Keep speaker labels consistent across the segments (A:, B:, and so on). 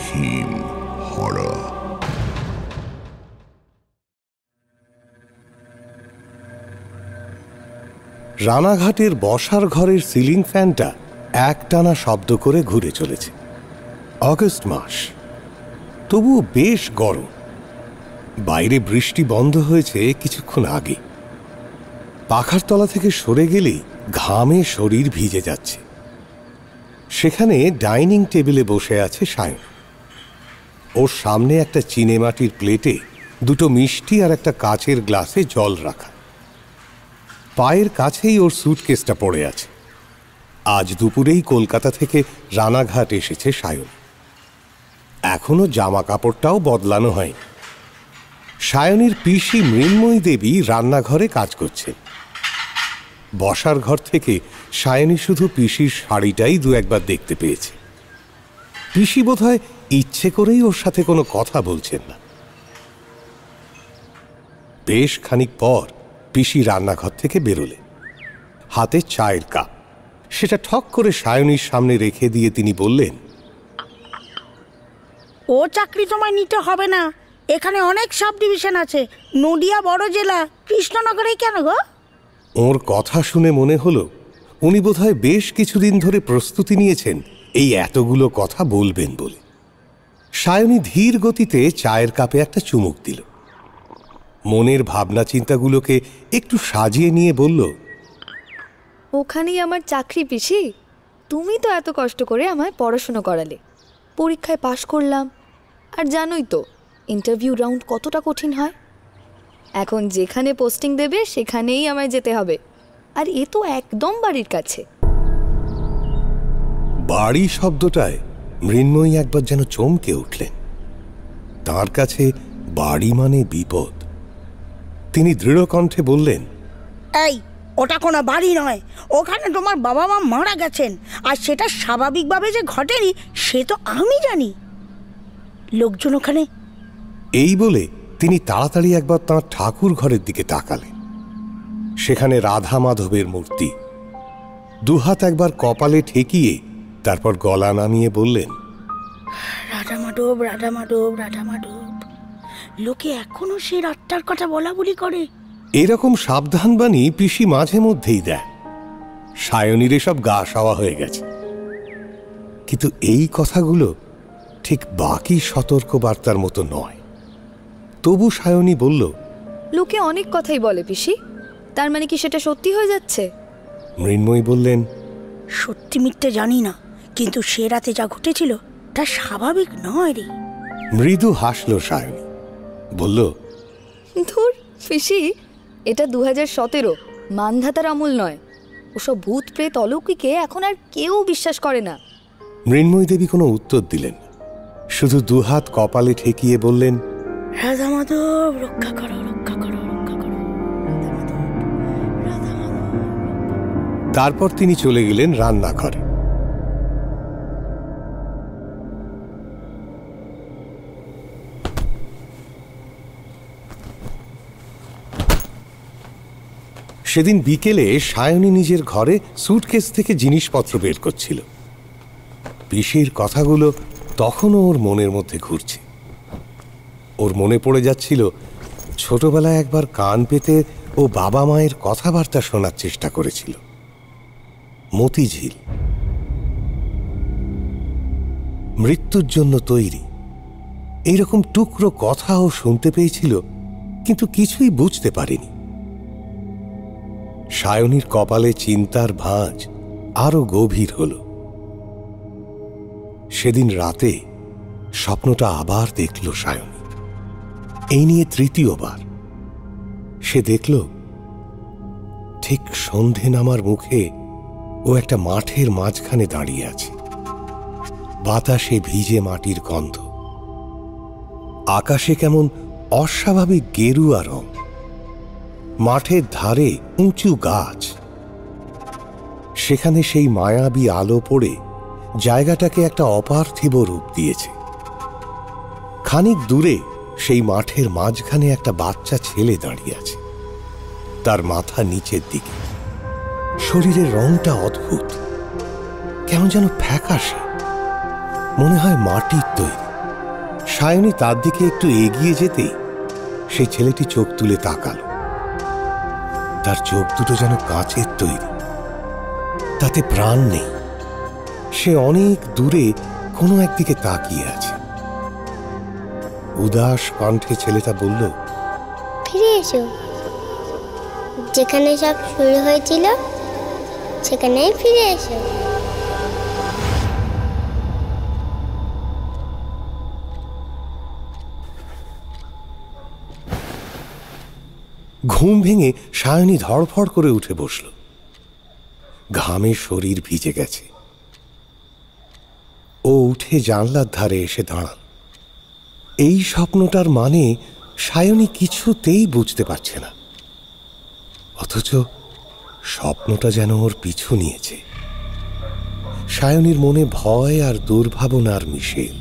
A: Theme horror.
B: রানাঘাটের বসার ঘরের সিলিং ফ্যানটা একটানা শব্দ করে ঘুরে চলেছে। অগস্ট মাস, তবুও বেশ গরম। বাইরে বৃষ্টি বন্ধ হয়েছে কিছুক্ষণ আগে। পাখার তলা থেকে সরে গেলেই ঘামে শরীর ভিজে যাচ্ছে। সেখানে ডাইনিং টেবিলে বসে আছে সায়ন। ওর সামনে একটা চিনেমাটির প্লেটে দুটো মিষ্টি আর একটা কাচের গ্লাসে জল রাখা। পায়ের কাছেই ওর স্যুটকেসটা পড়ে আছে। আজ দুপুরেই কলকাতা থেকে রানাঘাট এসেছে সায়ন। এখনো জামা কাপড়টাও বদলানো হয়। সায়নীর পিসি মৃন্ময়ী দেবী রান্নাঘরে কাজ করছেন। বসার ঘর থেকে সায়নী শুধু পিসির শাড়িটাই দু একবার দেখতে পেয়েছে। পিসি বোধহয় ইচ্ছে করেই ওর সাথে কোনো কথা বলছেন না। বেশ খানিক পর পিসি রান্নাঘর থেকে বেরোলেন, হাতে চায়ের কাপ। সেটা ঠক করে সায়নীর সামনে রেখে দিয়ে তিনি বললেন,
C: ও চাকরি তোমায় নিতে হবে না, এখানে অনেক সাব ডিভিশন আছে। নদিয়া বড় জেলা, কৃষ্ণনগরে কেন গো?
B: ওর কথা শুনে মনে হলো উনি বোধহয় বেশ কিছুদিন ধরে প্রস্তুতি নিয়েছেন এই এতগুলো কথা বলবেন বলে। সায়নী ধীর গতিতে চায়ের কাপে একটা চুমুক দিল। মনের ভাবনা চিন্তাগুলোকে একটু সাজিয়ে নিয়ে বলল,
D: ওখানেই আমার চাকরি পিসি। তুমি তো এত কষ্ট করে আমায় পড়াশুনো করালে, পরীক্ষায় পাশ করলাম। আর জানোই তো ইন্টারভিউ রাউন্ড কতটা কঠিন হয়। এখন যেখানে পোস্টিং দেবে সেখানেই আমায় যেতে হবে। আর এ তো একদম বাড়ির কাছে।
B: বাড়ি শব্দটায় মৃন্ময়ী একবার যেন চমকে উঠলেন। তার কাছে বাড়ি মানে বিপদ। তিনি দৃঢ় কণ্ঠে বললেন,
C: এই, ওটা কোনো বাড়ি নয়। ওখানে তোমার বাবা মা মারা গেছেন, আর সেটা স্বাভাবিকভাবে যে ঘটেনি সে তো আমি জানি। লোকজন ওখানে।
B: এই বলে তিনি তাড়াতাড়ি একবার তাঁর ঠাকুর ঘরের দিকে তাকালেন। সেখানে রাধা মাধবের মূর্তি। দুহাত একবার কপালে ঠেকিয়ে তারপর গলা নামিয়ে বললেন,
C: রাধা মাধব, রাধা মাধব, রাধা মাধব। লোকে এখনো সে রাতটার কথা বলা বলি করে।
B: এরকম সাবধানবাণী পিসি মাঝে মধ্যেই দেয়। সায়নীর এসব গা সাওয়া হয়ে গেছে। কিন্তু এই কথাগুলো ঠিক বাকি সতর্ক বার্তার মতো নয়। তবু সায়নী বলল,
D: লোকে অনেক কথাই বলে পিসি, তার মানে কি সেটা সত্যি হয়ে যাচ্ছে?
B: মৃন্ময়ী বললেন,
C: সত্যি মিথ্যে জানি না, কিন্তু সে রাতে যা ঘটেছিল তা স্বাভাবিক নয় রে।
B: মৃদু হাসল সায়নী, বলল,
D: ধুর পিসি, এটা 2017, মানধাতার আমল নয়। ওসব ভূত প্রেত অলৌকিকে এখন আর কেউ বিশ্বাস করে না।
B: মৃন্ময়ী দেবী কোনো উত্তর দিলেন, শুধু দুহাত কপালে ঠেকিয়ে বললেন,
C: রাধা মাধব রক্ষা করো, রক্ষা করো, রক্ষা করো, রাধা মাধব, রাধা মাধব।
B: তারপর তিনি চলে গেলেন রান্নাঘরে। সেদিন বিকেলে সায়নী নিজের ঘরে স্যুটকেস থেকে জিনিসপত্র বের করছিল। পিসির কথাগুলো তখনও ওর মনের মধ্যে ঘুরছে। ওর মনে পড়ে যাচ্ছিল ছোটবেলায় একবার কান পেতে ও বাবা মায়ের কথাবার্তা শোনার চেষ্টা করেছিল। মতিঝিল, মৃত্যুর জন্য তৈরি, এইরকম টুকরো কথাও শুনতে পেয়েছিল, কিন্তু কিছুই বুঝতে পারেনি। সায়নীর কপালে চিন্তার ভাঁজ আরো গভীর হল। সেদিন রাতে স্বপ্নটা আবার দেখল সায়নী, এই নিয়ে তৃতীয়বার। সে দেখল ঠিক সন্ধে নামার মুখে ও একটা মাঠের মাঝখানে দাঁড়িয়ে আছে। বাতাসে ভিজে মাটির গন্ধ, আকাশে কেমন অস্বাভাবিক গেরুয়া রং, মাঠের ধারে উঁচু গাছ। সেখানে সেই মায়াবী আলো পড়ে জায়গাটাকে একটা অপার্থিব রূপ দিয়েছে। খানিক দূরে সেই মাঠের মাঝখানে একটা বাচ্চা ছেলে দাঁড়িয়ে আছে, তার মাথা নিচের দিকে। শরীরের রংটা অদ্ভুত, কেমন যেন ফ্যাকাশে, মনে হয় মাটির তৈরি। সায়নী তার দিকে একটু এগিয়ে যেতে সেই ছেলেটি চোখ তুলে তাকাল। তার চোখ দুটো যেন কাঁচের তৈরি, তাতে প্রাণ নেই। সে অনেক দূরে কোনো একদিকে তাকিয়ে আছে। উদাস কণ্ঠে ছেলেটা বলল,
E: ফিরে এসো, যেখানে সব শুরু হয়েছিল সেখানেই ফিরে এসো।
B: ঘুম ভেঙে সায়নী ধড়ফড় করে উঠে বসল। ঘামে শরীর ভিজে গেছে। ও উঠে জানলার ধারে এসে দাঁড়াল। এই স্বপ্নটার মানে সায়নী কিছুতেই বুঝতে পারছে না, অথচ স্বপ্নটা যেন ওর পিছু নিয়েছে। সায়নীর মনে ভয় আর দুর্ভাবনার মিশেল।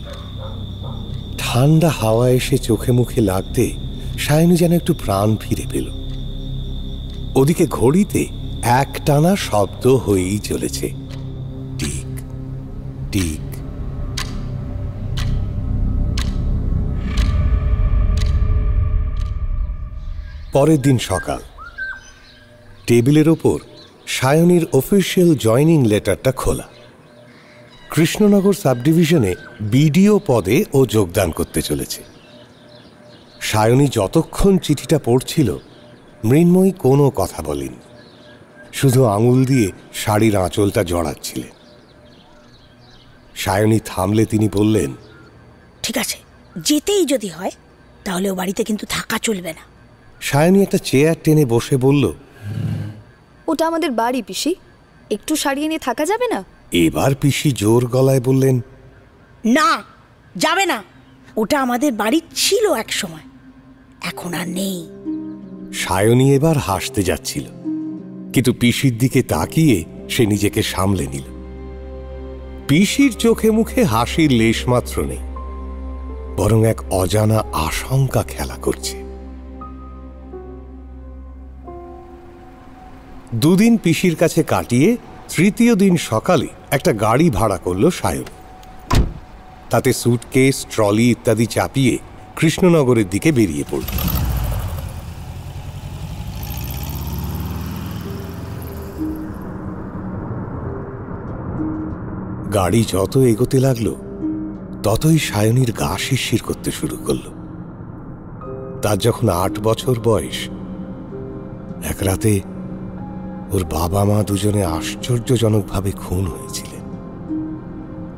B: ঠান্ডা হাওয়া এসে চোখে মুখে লাগতে সায়নী যেন একটু প্রাণ ফিরে পেল। ওদিকে ঘড়িতে একটানা শব্দ হয়েই চলেছে, টিক টিক। পরের দিন সকাল। টেবিলের ওপর সায়নীর অফিসিয়াল জয়নিং লেটারটা খোলা। কৃষ্ণনগর সাবডিভিশনে বিডিও পদে ও যোগদান করতে চলেছে। সায়নী যতক্ষণ চিঠিটা পড়ছিল মৃন্ময়ী কোনো কথা বলেনি, শুধু আঙুল দিয়ে শাড়ির আঁচলটা জড়াচ্ছিলেন। সায়নী থামলে তিনি বললেন,
C: ঠিক আছে, যেতেই যদি হয় তাহলে ও বাড়িতে কিন্তু থাকা চলবে না।
B: সায়নী একটা চেয়ার টেনে বসে বলল,
D: ওটা আমাদের বাড়ি পিসি, একটু সারিয়ে নিয়ে থাকা যাবে না?
B: এবার পিসি জোর গলায় বললেন,
C: না, যাবে না। ওটা আমাদের বাড়ি ছিল এক সময়, এখন আর নেই।
B: সায়নী এবার হাসতে যাচ্ছিল, কিন্তু পিসির দিকে তাকিয়ে সে নিজেকে সামলে নিল। পিসির চোখে মুখে হাসির লেশমাত্র নেই, বরং এক অজানা আশঙ্কা খেলা করছে। দুদিন পিসির কাছে কাটিয়ে তৃতীয় দিন সকালে একটা গাড়ি ভাড়া করল সায়নী। তাতে সুটকেস, ট্রলি ইত্যাদি চাপিয়ে কৃষ্ণনগরের দিকে বেরিয়ে পড়ল। গাড়ি যত এগোতে লাগলো ততই সায়নীর গা শিরশির করতে শুরু করল। তার যখন 8 বছর বয়স, এক রাতে ওর বাবা মা দুজনে আশ্চর্যজনকভাবে খুন হয়েছিলেন।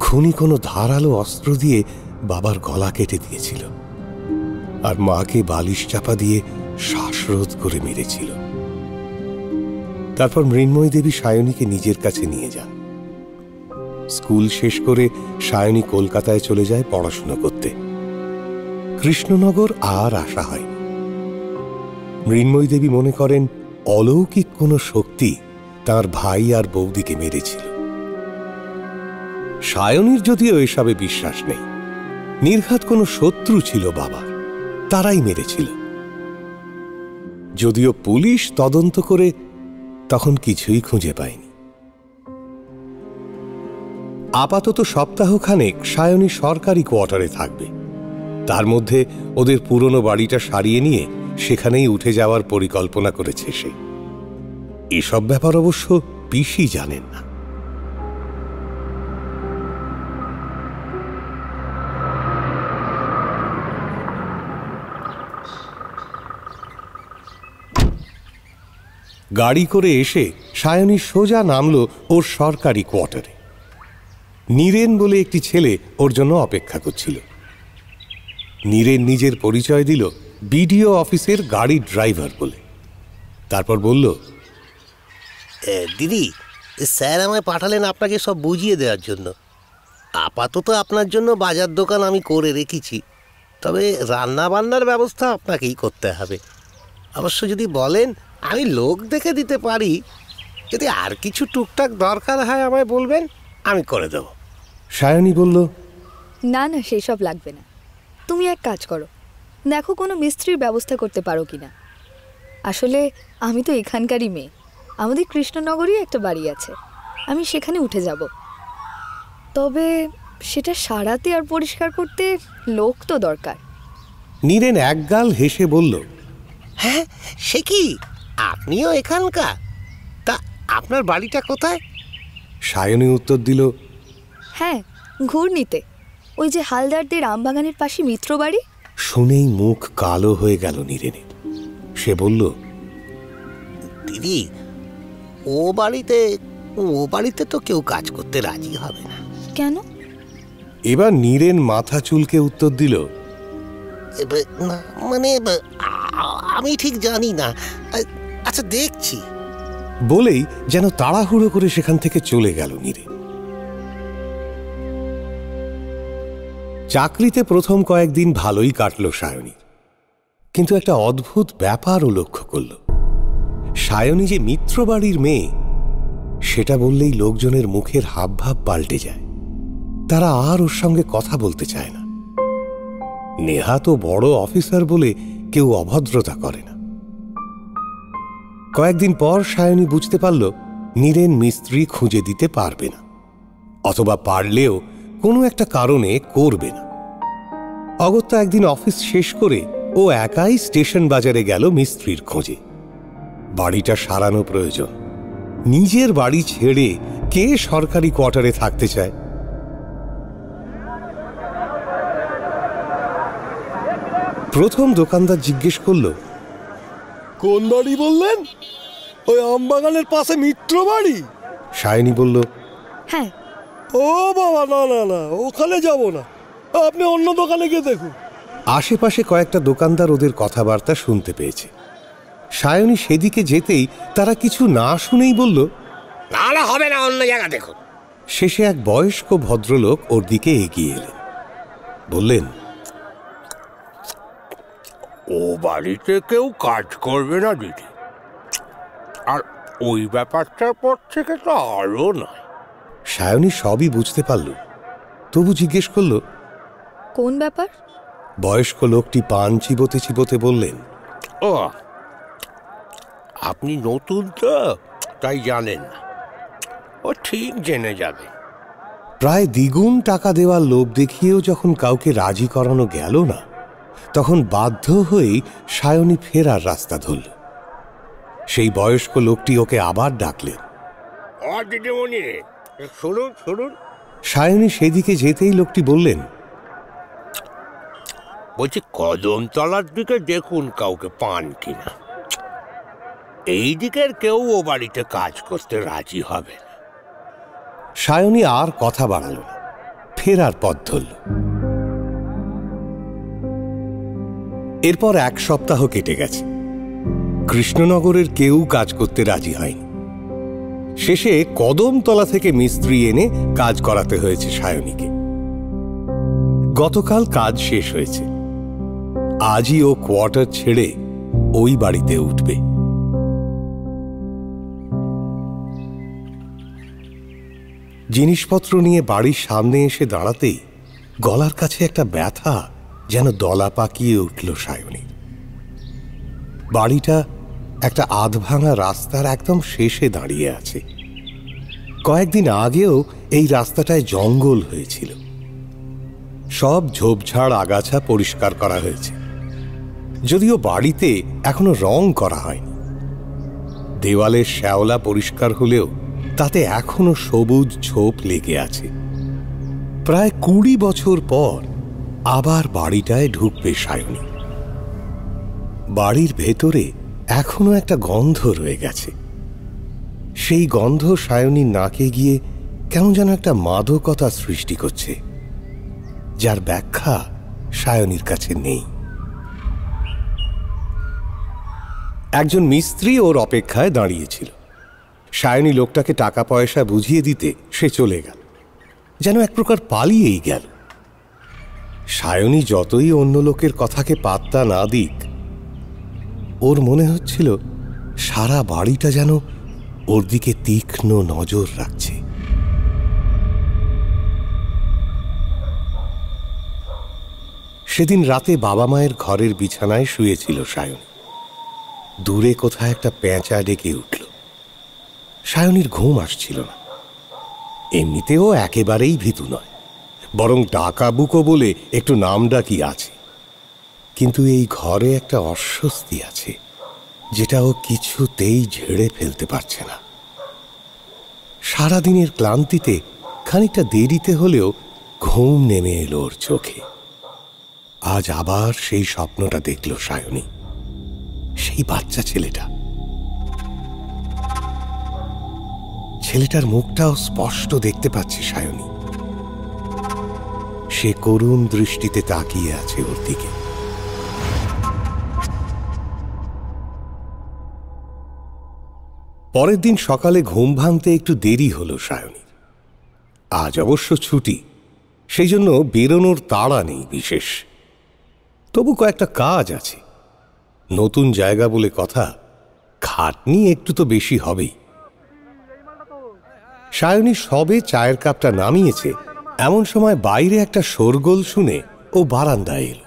B: খুনি কোনো ধারালো অস্ত্র দিয়ে বাবার গলা কেটে দিয়েছিল আর মাকে বালিশ চাপা দিয়ে শ্বাসরোধ করে মেরেছিল। তারপর মৃন্ময়ী দেবী সায়নীকে নিজের কাছে নিয়ে যান। স্কুল শেষ করে সায়নী কলকাতায় চলে যায় পড়াশোনা করতে। কৃষ্ণনগর আর আসা হয়নি। মৃন্ময়ী দেবী মনে করেন অলৌকিক কোনো শক্তি তার ভাই আর বৌদিকে মেরেছিল। সায়নীর যদিও এসবে বিশ্বাস নেই, নির্ঘাত কোনো শত্রু ছিল বাবার, তারাই মেরেছিল। যদিও পুলিশ তদন্ত করে তখন কিছুই খুঁজে পায়নি। আপাতত সপ্তাহখানেক সায়নী সরকারি কোয়ার্টারে থাকবে। তার মধ্যে ওদের পুরনো বাড়িটা সারিয়ে নিয়ে সেখানেই উঠে যাওয়ার পরিকল্পনা করেছে সে। এসব ব্যাপার অবশ্য পিসি জানেন না। গাড়ি করে এসে সায়নী সোজা নামল ওর সরকারি কোয়ার্টারে। নীরেন বলে একটি ছেলে ওর জন্য অপেক্ষা করছিল। নীরেন নিজের পরিচয় দিল বিডিও অফিসের গাড়ির ড্রাইভার বলে। তারপর বলল,
F: দিদি, স্যার আমায় পাঠালেন আপনাকে সব বুঝিয়ে দেওয়ার জন্য। আপাতত আপনার জন্য বাজার দোকান আমি করে রেখেছি, তবে রান্না বান্নার ব্যবস্থা আপনাকেই করতে হবে। অবশ্য যদি বলেন আমি লোক দেখে দিতে পারি। যদি আর কিছু টুকটাক দরকার হয় আমায় বলবেন, আমি করে দেব।
B: সায়নী বলল,
D: না না, সেই সব লাগবে না। তুমি এক কাজ করো, দেখো কোনো মিস্ত্রির ব্যবস্থা করতে পারো কিনা। আসলে আমি তো এখানকারই মেয়ে, আমাদের কৃষ্ণনগরই একটা বাড়ি আছে, আমি সেখানে উঠে যাব। তবে সেটা সারাতে আর পরিষ্কার করতে লোক তো দরকার।
B: নীরেন একগাল হেসে বলল,
F: হ্যাঁ, সে কি আপনিও এখানকার? তা আপনার বাড়িটা কোথায়?
B: সায়নী উত্তর দিল,
D: হ্যাঁ, ঘূর্ণিতে, ওই যে হালদারদের আমবাগানের পাশে মিত্র বাড়ি।
B: শুনেই মুখ কালো হয়ে গেল নীরেনের। সে বলল,
F: দিদি, ও বাড়িতে তো কেউ কাজ করতে রাজি হবে না।
D: কেন?
B: এবার নীরেন মাথা চুলকে উত্তর দিল,
F: না, মানে আমি ঠিক জানি না। আচ্ছা, দেখছি।
B: বলেই যেন তাড়াহুড়ো করে সেখান থেকে চলে গেল নীরেন। চাকরিতে প্রথম কয়েকদিন ভালোই কাটল সায়নী, কিন্তু একটা অদ্ভুত ব্যাপারও লক্ষ্য করল। সায়নী যে মিত্রবাড়ির মেয়ে, সেটা বললেই লোকজনের মুখের হাবভাব পাল্টে যায়। তারা আর ওর সঙ্গে কথা বলতে চায় না। নেহা তো বড় অফিসার বলে কেউ অভদ্রতা করে না। কয়েকদিন পর সায়নী বুঝতে পারল নীরেন মিস্ত্রি খুঁজে দিতে পারবে না, অথবা পারলেও কোনো একটা কারণে করবে না। অগত্যা একদিন অফিস শেষ করে ও একাই স্টেশন বাজারে গেল মিস্ত্রির খোঁজে। বাড়িটা সারানো প্রয়োজন। নিজের বাড়ি ছেড়ে কে সরকারি কোয়ার্টারে থাকতে চায়? প্রথম দোকানদার জিজ্ঞেস করল,
G: কোন বাড়ি বললেন? ওই আমবাগানের পাশে মিত্র বাড়ি?
B: সায়নী বলল,
D: হ্যাঁ।
G: ও বাবা, না না না, ওখানে যাব না, আপনি অন্য দোকানে গিয়ে দেখুন।
B: আশেপাশে কয়েকটা দোকানদার ওদের কথাবার্তা শুনতে পেয়েছে। সায়নী সেদিকে যেতেই তারা কিছু না শুনেই বলল,
F: না না, হবে না, অন্য জায়গা দেখুন।
B: শেষে এক বয়স্ক ভদ্রলোক ওর দিকে এগিয়ে এলেন। বললেন,
H: ও বাড়িতে কেউ কাজ করবে না দিদি, আর ওই ব্যাপারটার পর থেকে তো আরও নয়।
B: সায়নী সবই বুঝতে পারল, তবু জিজ্ঞেস করল,
D: কোন ব্যাপার?
B: বয়স্ক লোকটি পান চিবোতে চিবোতে বললেন,
H: ও, আপনি নতুন তো, তাই জানেন না। ও ঠিক জেনে যাবে।
B: প্রায় দ্বিগুণ টাকা দেওয়ার লোভ দেখিয়েও যখন কাউকে রাজি করানো গেল না, তখন বাধ্য হয়েই সায়নী ফেরার রাস্তা ধরল। সেই বয়স্ক লোকটি ওকে আবার ডাকলেন,
H: ও দিদিমণি, শুনুন শুনুন।
B: সায়নী সেদিকে যেতেই লোকটি বললেন,
H: বলছি কদমতলার দিকে দেখুন কাউকে পান কিনা। এই দিকের কেউ ও বাড়িতে কাজ করতে রাজি হবে না।
B: সায়নী আর কথা বাড়াল না, ফেরার পথ ধরল। এরপর এক সপ্তাহ কেটে গেছে। কৃষ্ণনগরের কেউ কাজ করতে রাজি হয়নি। শেষে কদমতলা থেকে মিস্ত্রি এনে কাজ করাতে হয়েছে সায়নীকে। গতকাল কাজ শেষ হয়েছে। আজই ও কোয়ার্টার ছেড়ে ওই বাড়িতে উঠবে। জিনিসপত্র নিয়ে বাড়ির সামনে এসে দাঁড়াতেই গলার কাছে একটা ব্যথা যেন দলা পাকিয়ে উঠল সায়নী। বাড়িটা একটা আধভাঙা রাস্তার একদম শেষে দাঁড়িয়ে আছে। কয়েকদিন আগেও এই রাস্তাটায় জঙ্গল হয়েছিল। সব ঝোপঝাড় আগাছা পরিষ্কার করা হয়েছে, যদিও বাড়িতে এখনো রং করা হয়নি। দেওয়ালের শ্যাওলা পরিষ্কার হলেও তাতে এখনো সবুজ ঝোপ লেগে আছে। প্রায় 20 বছর পর আবার বাড়িটায় ঢুকবে সায়নী। বাড়ির ভেতরে এখনো একটা গন্ধ রয়ে গেছে। সেই গন্ধ সায়নীর নাকে গিয়ে কেমন যেন একটা মাদকতা সৃষ্টি করছে, যার ব্যাখ্যা সায়নীর কাছে নেই। একজন মিস্ত্রি ওর অপেক্ষায় দাঁড়িয়েছিল। সায়নী লোকটাকে টাকা পয়সা বুঝিয়ে দিতে সে চলে গেল, যেন এক প্রকার পালিয়েই গেল। সায়নী যতই অন্য লোকের কথাকে পাত্তা না দিক, ওর মনে হচ্ছিল সারা বাড়িটা যেন ওর দিকে তীক্ষ্ণ নজর রাখছে। সেদিন রাতে বাবা মায়ের ঘরের বিছানায় শুয়েছিল সায়নী। দূরে কোথায় একটা পেঁচা ডেকে উঠল। সায়নীর ঘুম আসছিল না। এমনিতেও একেবারেই ভীতু নয়, বরং ডাকাবুকো বলে একটু নামডাকি আছে। কিন্তু এই ঘরে একটা অস্বস্তি আছে যেটা ও কিছুতেই ঝেড়ে ফেলতে পারছে না। সারাদিনের ক্লান্তিতে খানিকটা দেরিতে হলেও ঘুম নেমে এলো ওর চোখে। আজ আবার সেই স্বপ্নটা দেখল সায়নী, সেই বাচ্চা ছেলেটার মুখটাও স্পষ্ট দেখতে পাচ্ছি সায়নী। সে করুণ দৃষ্টিতে তাকিয়ে আছে ওর দিকে। পরের দিন সকালে ঘুম ভাঙতে একটু দেরি হলো সায়নীর। আজ অবশ্য ছুটি, সেই জন্য বেরোনোর তাড়া নেই বিশেষ। তবু কয়েকটা কাজ আছে। নতুন জায়গা বলে কথা, খাটনি একটু তো বেশি হবেই। সায়নী সবে চায়ের কাপটা নামিয়েছে, এমন সময় বাইরে একটা শোরগোল শুনে ও বারান্দায় এলো।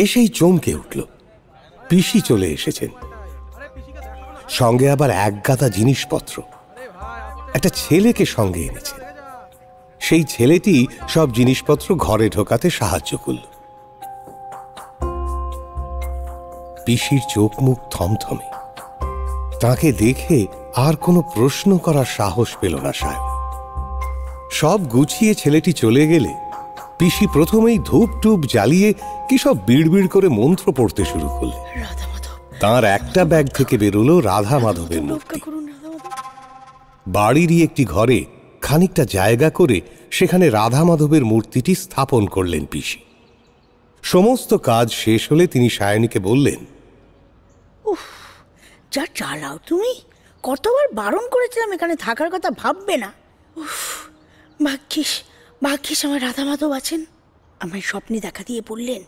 B: এসেই চমকে উঠল, পিসি চলে এসেছেন। সঙ্গে আবার এক গাদা জিনিসপত্র। একটা ছেলেকে সঙ্গে এনেছেন। সেই ছেলেটি সব জিনিসপত্র ঘরে ঢোকাতে সাহায্য করল। পিসির চোখ মুখ থমথমে। তাকে দেখে আর কোনো প্রশ্ন করার সাহস পেল না সায়নী। সব গুছিয়ে ছেলেটি চলে গেলে পিসি প্রথমেই ধূপ টুপ জ্বালিয়ে কি সব বিড়বিড় করে মন্ত্র পড়তে শুরু করলেন। তাঁর একটা ব্যাগ থেকে বেরোলো রাধা মাধবের মূর্তি। বাড়িরই একটি ঘরে খানিকটা জায়গা করে সেখানে রাধা মাধবের মূর্তিটি স্থাপন করলেন পিসি। সমস্ত কাজ শেষ হলে তিনি সায়নীকে বললেন,
C: উফ, যা চালাও তুমি! কতবার বারণ করেছিলাম এখানে থাকার কথা ভাববে না। উফ, ভাগ্যিস আমার রাধা মাধব আছেন। আমায় স্বপ্নে দেখা দিয়ে বললেন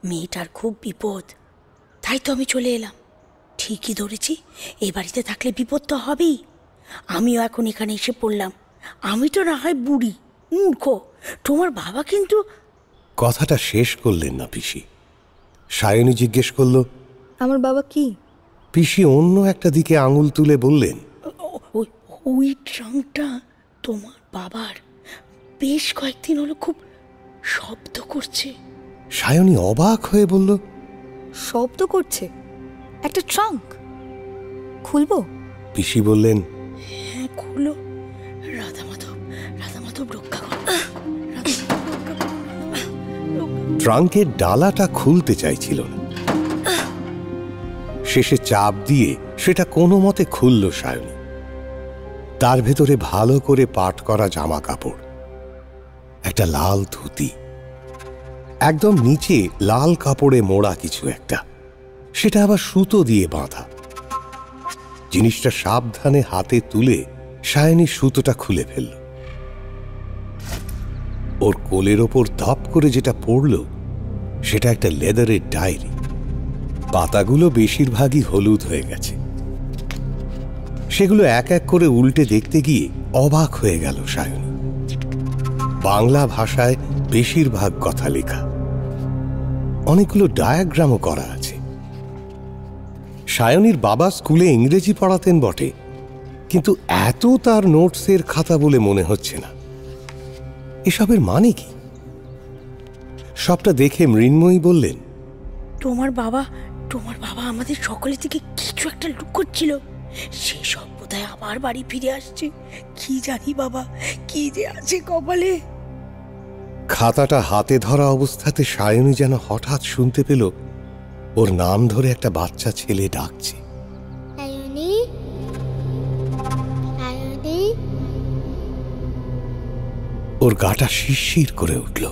C: মেয়েটার খুব বিপদ, তাই তো আমি চলে এলাম। ঠিকই ধরেছি, এ বাড়িতে থাকলে বিপদ তো হবেই। আমিও এখন এখানে এসে পড়লাম। আমি তো না হয় বুড়ি, মূর্খ, তোমার বাবা কিন্তু।
B: কথাটা শেষ করলেন না পিসি। সায়নী জিজ্ঞেস করল,
D: আমার বাবা কি?
B: পিসি অন্য একটা দিকে আঙুল তুলে বললেন,
C: ওই ট্রাঙ্কটা তোমার বাবার। বেশ কয়েকদিন হলো খুব শব্দ করছে।
B: সায়নী অবাক হয়ে বলল,
D: শব্দ করছে? একটা ট্রাঙ্ক খুলবো?
B: পিসি বললেন,
C: হ্যাঁ খুলো। রাধা মাধব রক্ষা করো।
B: ট্রাঙ্কের ডালাটা খুলতে চাইছিল না। শেষে চাপ দিয়ে সেটা কোনো মতে খুলল সায়নী। তার ভেতরে ভালো করে পাট করা জামা কাপড়, একটা লাল ধুতি, একদম নিচে লাল কাপড়ে মোড়া কিছু একটা, সেটা আবার সুতো দিয়ে বাঁধা। জিনিসটা সাবধানে হাতে তুলে সায়নী সুতোটা খুলে ফেলল। ওর কোলের ওপর ধপ করে যেটা পড়ল সেটা একটা লেদারের ডায়েরি। পাতাগুলো বেশিরভাগই হলুদ হয়ে গেছে। সেগুলো এক এক করে উল্টে দেখতে গিয়ে অবাক হয়ে গেল সায়নী। বাংলা ভাষায় বেশিরভাগ কথা লেখা, অনেকগুলো ডায়াগ্রামও করা আছে। সায়নীর বাবা স্কুলে ইংরেজি পড়াতেন বটে, কিন্তু এত তার নোটসের খাতা বলে মনে হচ্ছে না। এসবের মানে কি? সবটা দেখে মৃন্ময়ী বললেন,
C: তোমার বাবা আমাদের সকলের থেকে কিছু একটা লুকোচ্ছিল। সেই সব বোধহয় আবার বাড়ি ফিরে আসছে। কি জানি বাবা, কি যে আছে কপালে।
B: খাতাটা হাতে ধরা অবস্থাতে সায়নী যেন হঠাৎ শুনতে পেল ওর নাম ধরে একটা বাচ্চা ছেলে ডাকছে।
E: সায়নী, সায়নী।
B: ওর গাটা শিরশির করে উঠল।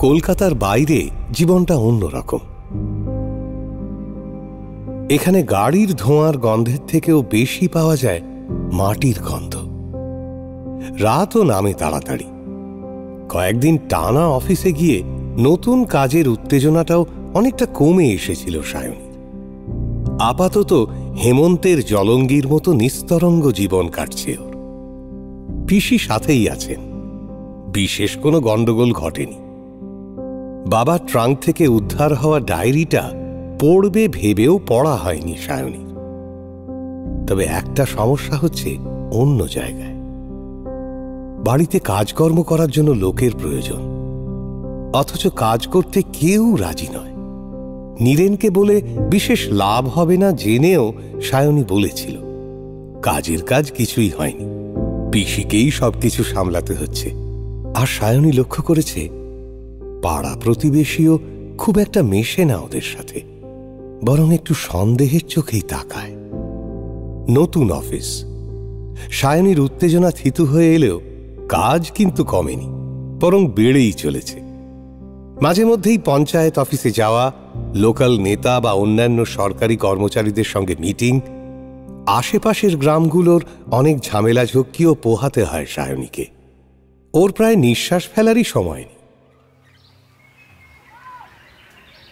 B: কলকাতার বাইরে জীবনটা অন্যরকম। এখানে গাড়ির ধোঁয়ার গন্ধের থেকেও বেশি পাওয়া যায় মাটির গন্ধ। রাতও নামে তাড়াতাড়ি। কয়েকদিন টানা অফিসে গিয়ে নতুন কাজের উত্তেজনাটাও অনেকটা কমে এসেছিল সায়নীর। আপাতত হেমন্তের জলঙ্গির মতো নিস্তরঙ্গ জীবন কাটছে ওর। পিসি সাথেই আছেন, বিশেষ কোনো গন্ডগোল ঘটেনি। বাবার ট্রাঙ্ক থেকে উদ্ধার হওয়া ডায়েরিটা পড়বে ভেবেও পড়া হয়নি সায়নীর। তবে একটা সমস্যা হচ্ছে অন্য জায়গায়। বাড়িতে কাজকর্ম করার জন্য লোকের প্রয়োজন, অথচ কাজ করতে কেউ রাজি নয়। নীরেনকে বলে বিশেষ লাভ হবে না জেনেও সায়নী বলেছিল। কাজের কাজ কিছুই হয়নি, পিসিকেই সবকিছু সামলাতে হচ্ছে। আর সায়নী লক্ষ্য করেছে পাড়া প্রতিবেশীও খুব একটা মেশে না ওদের সাথে, বরং একটু সন্দেহের চোখেই তাকায়। নতুন অফিস, সায়নীর উত্তেজনা থিতু হয়ে এলেও কাজ কিন্তু কমেনি, বরং বেড়েই চলেছে। মাঝে মধ্যেই পঞ্চায়েত অফিসে যাওয়া, লোকাল নেতা বা অন্যান্য সরকারি কর্মচারীদের সঙ্গে মিটিং, আশেপাশের গ্রামগুলোর অনেক ঝামেলা ঝক্কিও পোহাতে হয় সায়নীকে। ওর প্রায় নিঃশ্বাস ফেলারই সময় নেই।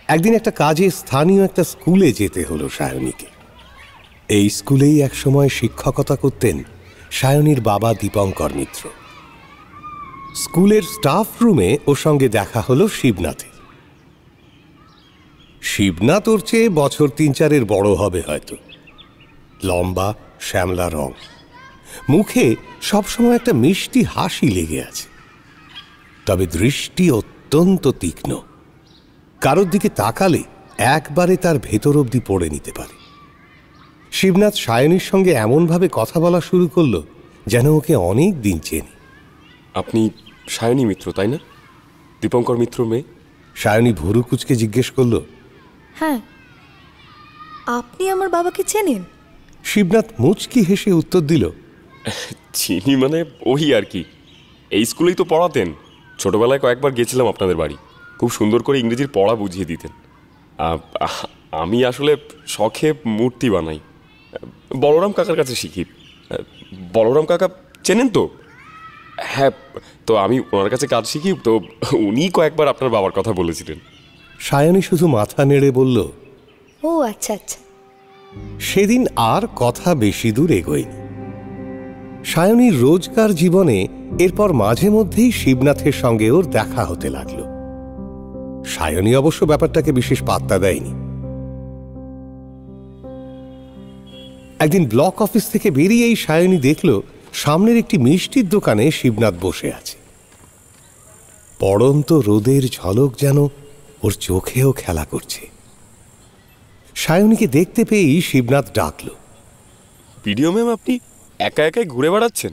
B: একদিন একটা কাজে স্থানীয় একটা স্কুলে যেতে হলো সায়নীকে। এই স্কুলেই একসময় শিক্ষকতা করতেন সায়নীর বাবা দীপঙ্কর মিত্র। স্কুলের স্টাফ রুমে ওর সঙ্গে দেখা হলো শিবনাথের। শিবনাথ ওর চেয়ে বছর ৩-৪ বড় হবে হয়তো। লম্বা, শ্যামলা রং, মুখে সবসময় একটা মিষ্টি হাসি লেগে আছে। তবে দৃষ্টি অত্যন্ত তীক্ষ্ণ, কারোর দিকে তাকালে একবারে তার ভেতর অবধি পড়ে নিতে পারে। শিবনাথ সায়নীর সঙ্গে এমনভাবে কথা বলা শুরু করলো যেন ওকে অনেক দিন চেনে।
I: আপনি সায়নী মিত্র, তাই না? দীপঙ্কর মিত্র মেয়ে।
B: সায়নী ভুরু কুচকে জিজ্ঞেস করল,
D: হ্যাঁ। আপনি আমার বাবাকে চেনেন?
B: শিবনাথ মুচকি হেসে উত্তর দিল,
I: চিনি মানে ওই আর কি, এই স্কুলেই তো পড়াতেন। ছোটবেলায় কয়েকবার গেছিলাম আপনাদের বাড়ি, খুব সুন্দর করে ইংরেজির পড়া বুঝিয়ে দিতেন। আমি আসলে শখে মূর্তি বানাই, বলরাম কাকার কাছে শিখি। বলরাম কাকা চেনেন তো? হ্যাঁ, তো আমি ওনার কাছে কাজ শিখি, তো উনি কয়েকবার আপনার বাবার কথা বলেছিলেন।
B: সায়নী শুধু মাথা নেড়ে বলল,
D: ও আচ্ছা আচ্ছা।
B: সেদিন আর কথা বেশি দূর এগোয়নি। সায়নীর রোজকার জীবনে এরপর মাঝে মধ্যেই শিবনাথের সঙ্গে ওর দেখা হতে লাগল। সায়নী অবশ্য ব্যাপারটাকে বিশেষ পাত্তা দেয়নি। একদিন ব্লক অফিস থেকে বেরিয়েই সায়নী দেখল সামনের একটি মিষ্টির দোকানে শিবনাথ বসে আছে। পড়ন্ত রোদের ঝলক যেন ওর চোখেও খেলা করছে। সায়নীকে দেখতে পেয়েই শিবনাথ ডাকল,
I: ভিডিও ম্যাম, আপনি একা একাই ঘুরে বেড়াচ্ছেন?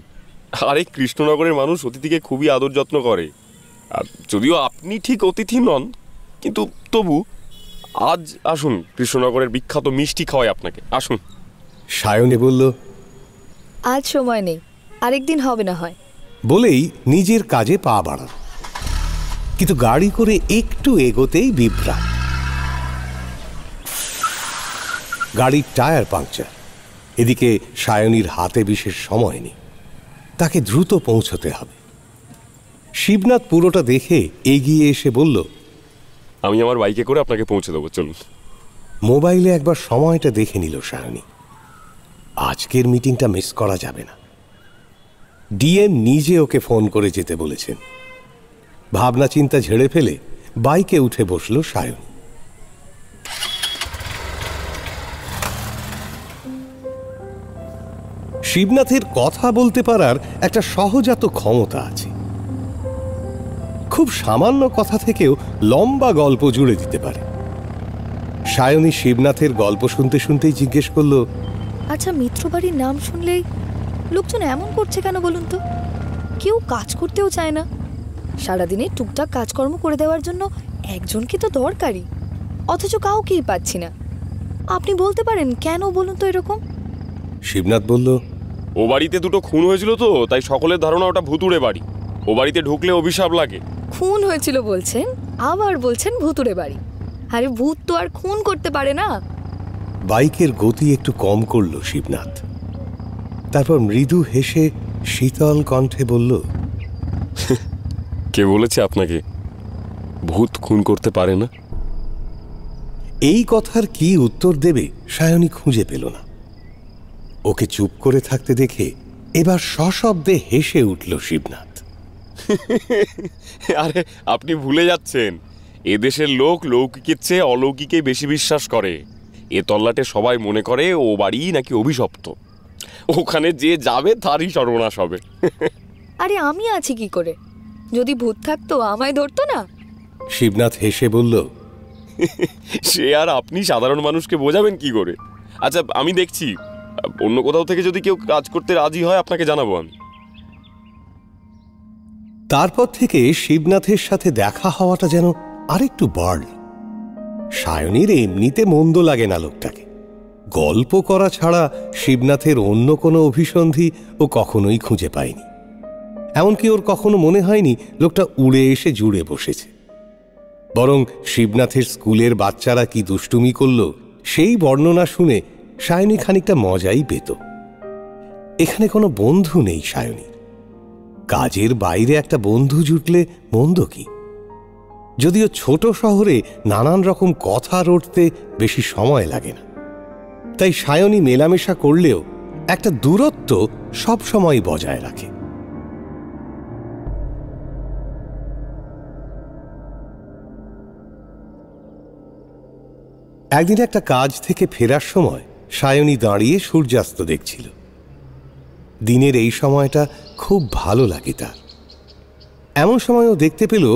I: আরে কৃষ্ণনগরের মানুষ অতিথিকে খুবই আদর যত্ন করে। যদিও আপনি ঠিক অতিথি নন, কিন্তু তবু আজ আসুন, কৃষ্ণনগরের বিখ্যাত মিষ্টি খাওয়াই আপনাকে, আসুন।
B: সায়নী বলল,
D: আজ সময় নেই, আরেকদিন হবে না হয়।
B: বলেই নিজের কাজে পা বাড়াল। কিন্তু গাড়ি করে একটু এগোতেই বিভ্রাট। গাড়ির টায়ার পাংচার। এদিকে সায়নীর হাতে বিশেষ সময় নেই, তাকে দ্রুত পৌঁছতে হবে। শিবনাথ পুরোটা দেখে এগিয়ে এসে বলল,
I: আমি আমার বাইকে করে আপনাকে পৌঁছে দেবো, চলুন।
B: মোবাইলে একবার সময়টা দেখে নিল সায়নী। আজকের মিটিংটা মিস করা যাবে না। ডিএম নিজে ওকে ফোন করে যেতে বলেছেন। ভাবনা চিন্তা ঝেড়ে ফেলে বাইকে উঠে বসল সায়নী। শিবনাথের কথা বলতে পারার একটা সহজাত ক্ষমতা আছে। খুব সামান্য কথা থেকেও লম্বা গল্প জুড়ে দিতে পারে। সায়নী শিবনাথের গল্প শুনতে শুনতেই জিজ্ঞেস করল,
D: আচ্ছা, মিত্রবাড়ির নাম শুনলেই লোকজন এমন করছে কেন বলুন তো? কেউ কাজ করতেও চায় না। সারাদিনে টুকটাক কাজকর্ম করে দেওয়ার জন্য একজনকে তো দরকারি, অথচ কাউকেই পাচ্ছি না। আপনি বলতে পারেন কেন বলুন তো এরকম?
B: শিবনাথ বলল,
I: ও বাড়িতে দুটো খুন হয়েছিল তো, তাই সকলের ধারণা ওটা ভুতুড়ে বাড়ি। ও বাড়িতে ঢুকলে অভিশাপ লাগে।
D: খুন হয়েছিল বলছেন, আবার বলছেন ভুতুড়ে বাড়ি। আরে ভূত তো আর খুন করতে পারে না।
B: বাইকের গতি একটু কম করল শিবনাথ। তারপর মৃদু হেসে শীতল কণ্ঠে বলল,
I: কে বলেছে আপনাকে ভূত খুন করতে পারে না?
B: এই কথার কি উত্তর দেবে সায়নী খুঁজে পেল না। ওকে চুপ করে থাকতে দেখে এবার সশব্দে হেসে উঠল শিবনাথ।
I: আরে আপনি ভুলে যাচ্ছেন, এদেশের লোক লৌকিকের চেয়ে অলৌকিকে বেশি বিশ্বাস করে। এ তল্লাটে সবাই মনে করে ও বাড়ি নাকি অভিশপ্ত, ওখানে যে যাবে তারই সর্বনাশ হবে।
D: আরে আমি আছি কি করে? যদি ভূত থাকতো আমায় ধরতো না?
B: শিবনাথ হেসে বলল,
I: সে আর আপনি সাধারণ মানুষকে বোঝাবেন কি করে? আচ্ছা আমি দেখছি, অন্য কোথাও থেকে যদি কেউ কাজ করতে রাজি হয় আপনাকে জানাবো আমি।
B: তারপর থেকে শিবনাথের সাথে দেখা হওয়াটা যেন আরেকটু বাড়ল। সায়নীর এমনিতে মন্দ লাগে না লোকটাকে, গল্প করা ছাড়া শিবনাথের অন্য কোনো অভিসন্ধি ও কখনোই খুঁজে পায়নি। এমনকি ওর কখনো মনে হয়নি লোকটা উড়ে এসে জুড়ে বসেছে। বরং শিবনাথের স্কুলের বাচ্চারা কি দুষ্টুমি করল সেই বর্ণনা শুনে সায়নী খানিকটা মজাই পেত। এখানে কোনো বন্ধু নেই সায়নীর, কাজের বাইরে একটা বন্ধু জুটলে মন্দ কি? যদিও ছোট শহরে নানান রকম কথা রটতে বেশি সময় লাগে না, তাই সায়নী মেলামেশা করলেও একটা দূরত্ব সবসময় বজায় রাখে। একদিন একটা কাজ থেকে ফেরার সময় সায়নী দাঁড়িয়ে সূর্যাস্ত দেখছিল। দিনের এই সময়টা খুব ভালো লাগে তার। এমন সময়ও দেখতে পেল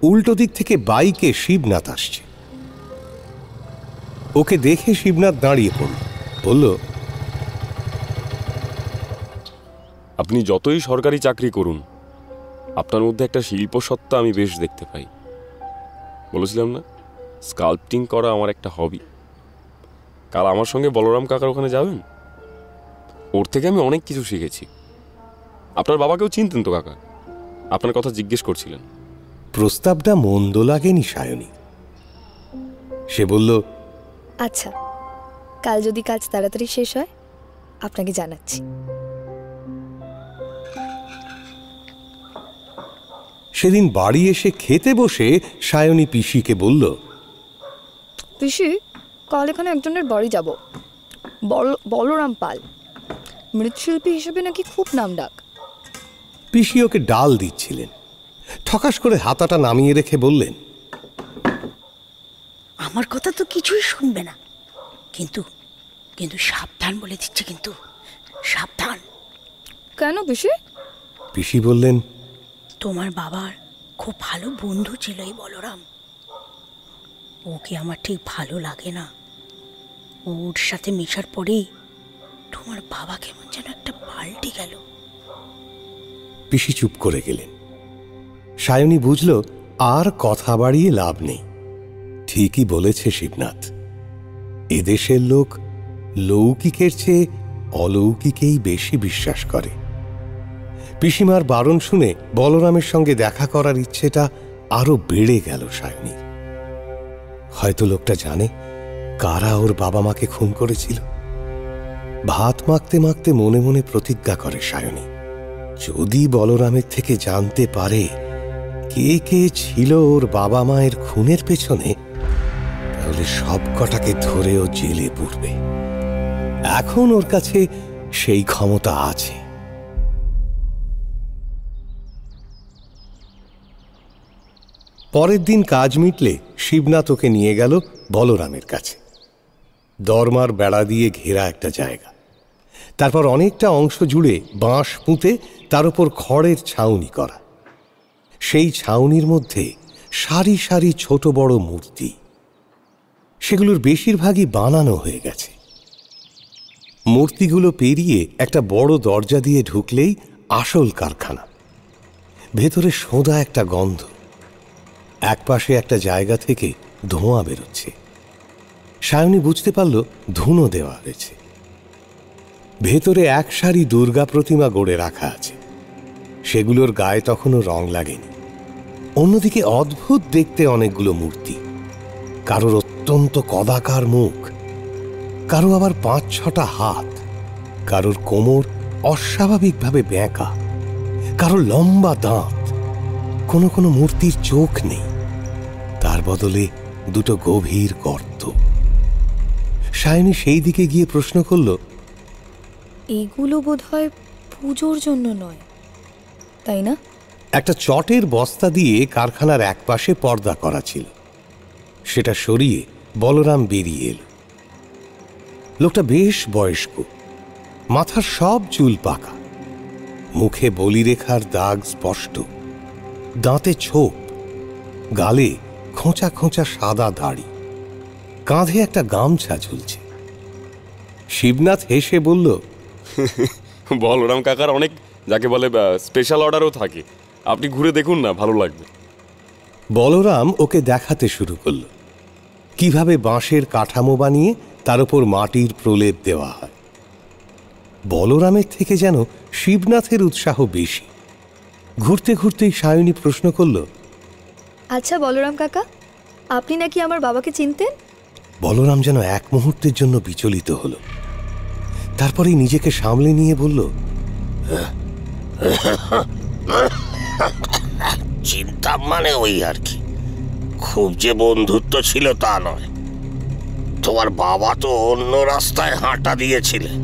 B: উল্টো দিক থেকে বাইকে শিবনাথ আসছে। ওকে দেখে শিবনাথ দাঁড়িয়ে পড়ল, বলল,
I: আপনি যতই সরকারি চাকরি করুন, আপনার মধ্যে একটা শিল্পসত্তা আমি বেশ দেখতে পাই। বলেছিলাম না স্কাল্পটিং করা আমার একটা হবি। কাল আমার সঙ্গে বলরাম কাকার ওখানে যাবেন? ওর থেকে আমি অনেক কিছু শিখেছি। আপনার বাবাকেও চিনতেন তো কাকা? আপনার কথা জিজ্ঞেস করছিলেন।
B: প্রস্তাবটা মন্দ লাগেনি সায়নী। সে বলল,
D: আচ্ছা, কাল যদি কাজ তাড়াতাড়ি শেষ হয় আপনাকে জানাচ্ছি।
B: সেদিন বাড়ি এসে খেতে বসে সায়নী পিসিকে বলল,
D: পিসি, কাল এখানে একজনের বাড়ি যাব, বলরাম পাল, মৃৎশিল্পী হিসেবে নাকি খুব নাম ডাক।
B: পিসি ওকে ডাল দিচ্ছিলেন, ঠকাস করে হাতাটা নামিয়ে রেখে বললেন,
C: আমার কথা তো কিছুই শুনবে না, কিন্তু কিন্তু সাবধান বলে দিচ্ছে, কিন্তু সাবধান।
D: কেন পিসি?
B: পিসি বললেন,
C: তোমার বাবার খুব ভালো বন্ধু ছিল এই বলরাম। ওকে আমার ঠিক ভালো লাগে না। ওর সাথে মেশার পরেই তোমার বাবা কেমন যেন একটা পাল্টে গেল।
B: পিসি চুপ করে গেলেন। সায়নী বুঝল আর কথা বাড়িয়ে লাভ নেই। ঠিকই বলেছে শিবনাথ, এদেশের লোক লৌকিকের চেয়ে অলৌকিকেই বেশি বিশ্বাস করে। পিসিমার বারণ শুনে বলরামের সঙ্গে দেখা করার ইচ্ছেটা আরো বেড়ে গেল সায়নী। হয়তো লোকটা জানে কারা ওর বাবা মাকে খুন করেছিল। ভাত মাখতে মাখতে মনে মনে প্রতিজ্ঞা করে সায়নী, যদি বলরামের থেকে জানতে পারে কে কে ছিল ওর বাবা মায়ের খুনের পেছনে, তাহলে সব কটাকে ধরেও জেলে পুরবে। এখন ওর কাছে সেই ক্ষমতা আছে। পরের দিন কাজ মিটলে শিবনাথ ওকে নিয়ে গেল বলরামের কাছে। দরমার বেড়া দিয়ে ঘেরা একটা জায়গা, তারপর অনেকটা অংশ জুড়ে বাঁশ পুঁতে তার উপর খড়ের ছাউনি করা। সেই ছাউনির মধ্যে সারি সারি ছোট বড় মূর্তি, সেগুলোর বেশিরভাগই বানানো হয়ে গেছে। মূর্তিগুলো পেরিয়ে একটা বড় দরজা দিয়ে ঢুকলেই আসল কারখানা। ভেতরে সোঁদা একটা গন্ধ, একপাশে একটা জায়গা থেকে ধোঁয়া বেরোচ্ছে। সায়নী বুঝতে পারল ধুনো দেওয়া হয়েছে। ভেতরে এক সারি দুর্গা প্রতিমা গড়ে রাখা আছে, সেগুলোর গায়ে তখনও রং লাগেনি। অন্যদিকে অদ্ভুত দেখতে অনেকগুলো মূর্তি, কারোর অত্যন্ত কদাকার মুখ, কারো আবার ৫-৬টা হাত, কারোর কোমর অস্বাভাবিকভাবে বেঁকা, কারো লম্বা দাঁত। কোনো কোনো মূর্তির চোখ নেই, তার বদলে দুটো গভীর গর্ত। সায়নী সেই দিকে গিয়ে প্রশ্ন করল,
D: এগুলো বোধহয় পুজোর জন্য নয়, তাই না?
B: একটা চটের বস্তা দিয়ে কারখানার একপাশে পর্দা করা ছিল, সেটা সরিয়ে বলরাম বেরিয়ে এল। লোকটা বেশ বয়স্ক, মাথার সব চুল পাকা, মুখে বলিরেখার দাগ স্পষ্ট, দাঁতে ছোপ, গালে খোঁচা খোঁচা সাদা দাড়ি, কাঁধে একটা গামছা ঝুলছে। শিবনাথ হেসে বলল,
I: বলরাম কাকার অনেক যাকে বলে স্পেশাল অর্ডারও থাকে, আপনি ঘুরে দেখুন না, ভালো লাগবে।
B: বলরাম ওকে দেখাতে শুরু করল কিভাবে বাঁশের কাঠামো বানিয়ে তার উপর মাটির প্রলেপ দেওয়া হয়। বলরামের থেকে যেন শিবনাথের উৎসাহ বেশি। ঘুরতে ঘুরতেই সায়নী প্রশ্ন করল,
D: আচ্ছা বলরাম কাকা, আপনি নাকি আমার বাবাকে চিনতেন?
B: বলরাম যেন এক মুহূর্তের জন্য বিচলিত হল, তারপরে নিজেকে সামলে নিয়ে বলল,
F: চিন্তা মানে ওই আর কি, খুব যে বন্ধুত্ব ছিল তা নয়। তোমার বাবা তো অন্য রাস্তায় হাঁটা দিয়েছিলেন,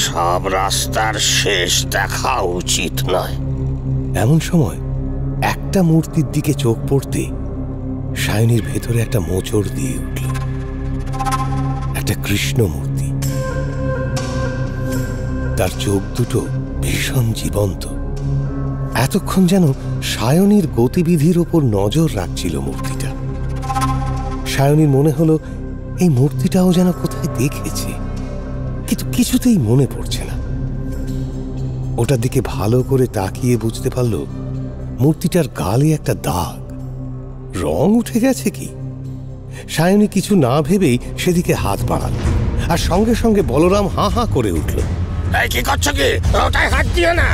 F: সব রাস্তার শেষ দেখা উচিত নয়।
B: এমন সময় একটা মূর্তির দিকে চোখ পড়তে সায়নীর ভেতরে একটা মোচড় দিয়ে উঠল। একটা কৃষ্ণ মূর্তি, তার চোখ দুটো ভীষণ জীবন্ত। এতক্ষণ যেন সায়নীর গতিবিধির ওপর নজর রাখছিল মূর্তিটা। সায়নীর মনে হলো এই মূর্তিটাও যেন কোথায় দেখেছে, কিন্তু কিছুতেই মনে পড়ছে না। ওটার দিকে ভালো করে তাকিয়ে বুঝতে পারল মূর্তিটার গালে একটা দাগ, রং উঠে গেছে কি। সায়নী কিছু না ভেবেই সেদিকে হাত বাড়াল, আর সঙ্গে সঙ্গে বলরাম হাঁ হাঁ করে উঠল,
F: কি করছো কি? ওটায় হাত দিও না।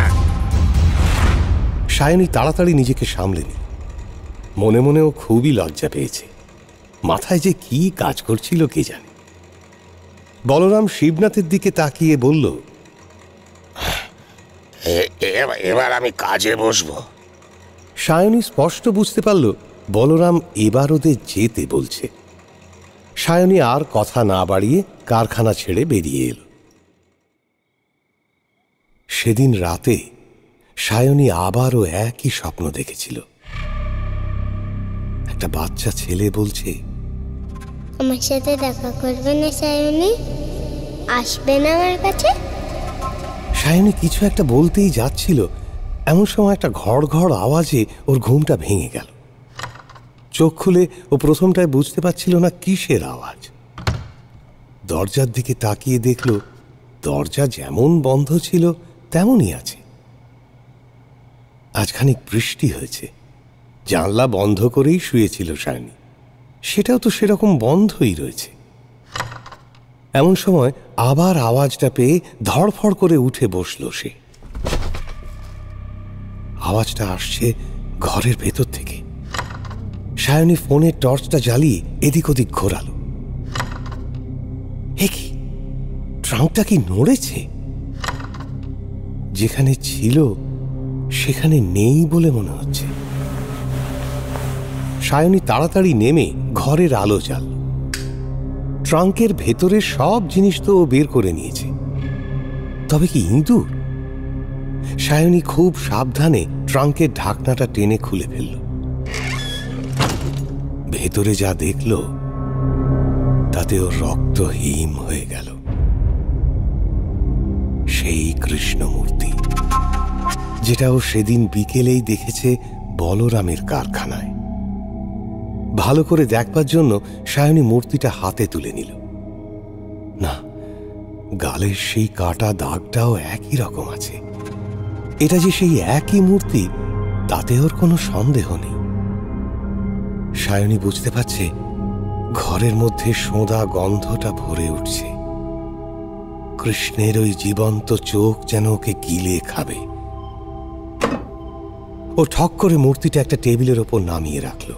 B: সায়নী তাড়াতাড়ি নিজেকে সামলে নিল। মনে মনেও খুবই লজ্জা পেয়েছে, মাথায় যে কি কাজ করছিল কে জানে। বলরাম শিবনাথের দিকে তাকিয়ে বলল,
F: এবার আমি কাজে বসবো।
B: সায়নী স্পষ্ট বুঝতে পারল বলরাম এবার ওদের যেতে বলছে। সায়নী আর কথা না বাড়িয়ে কারখানা ছেড়ে বেরিয়ে এল। সেদিন রাতে সায়নী আবারও একই স্বপ্ন দেখেছিল। একটা বাচ্চা ছেলে বলছে,
E: আমার সাথে দেখা করবে না সায়নী? আসবে না আমার কাছে?
B: সায়নী কিছু একটা বলতেই যাচ্ছিল, এমন সময় একটা ঘড় ঘড় আওয়াজে ওর ঘুমটা ভেঙে গেল। চোখ খুলে ও প্রথমটায় বুঝতে পারছিল না কিসের আওয়াজ। দরজার দিকে তাকিয়ে দেখল দরজা যেমন বন্ধ ছিল তেমনই আছে। আজ খানিক বৃষ্টি হয়েছে, জানলা বন্ধ করেই শুয়েছিল সায়নী, সেটাও তো সেরকম বন্ধই রয়েছে। এমন সময় আবার আওয়াজটা পেয়ে ধড়ফড় করে উঠে বসল সে। আওয়াজটা আসছে ঘরের ভেতর থেকে। সায়নী ফোনের টর্চটা জ্বালিয়ে এদিক ওদিক ঘোরালো। এ কি, ট্রাঙ্কটা কি নড়েছে? যেখানে ছিল সেখানে নেই বলে মনে হচ্ছে। সায়নী তাড়াতাড়ি নেমে ঘরের আলো জ্বাল। ট্রাঙ্কের ভেতরে সব জিনিস তো ও বের করে নিয়েছে, তবে কি ইঁদুর? সায়নী খুব সাবধানে ট্রাঙ্কের ঢাকনাটা টেনে খুলে ফেলল। ভেতরে যা দেখল তাতে ওর রক্ত হিম হয়ে গেল। সেই কৃষ্ণ মূর্তি, যেটা ও সেদিন বিকেলেই দেখেছে বলরামের কারখানায়। ভালো করে দেখবার জন্য সায়নী মূর্তিটা হাতে তুলে নিল। না, গালের সেই কাটা দাগটাও একই রকম আছে। এটা যে সেই একই মূর্তি তাতে ওর কোনো সন্দেহ নেই। সায়নী বুঝতে পারছে ঘরের মধ্যে সোঁদা গন্ধটা ভরে উঠছে। কৃষ্ণের ওই জীবন্ত চোখ যেন ওকে গিলে খাবে। ও ঠক করে মূর্তিটা একটা টেবিলের ওপর নামিয়ে রাখল।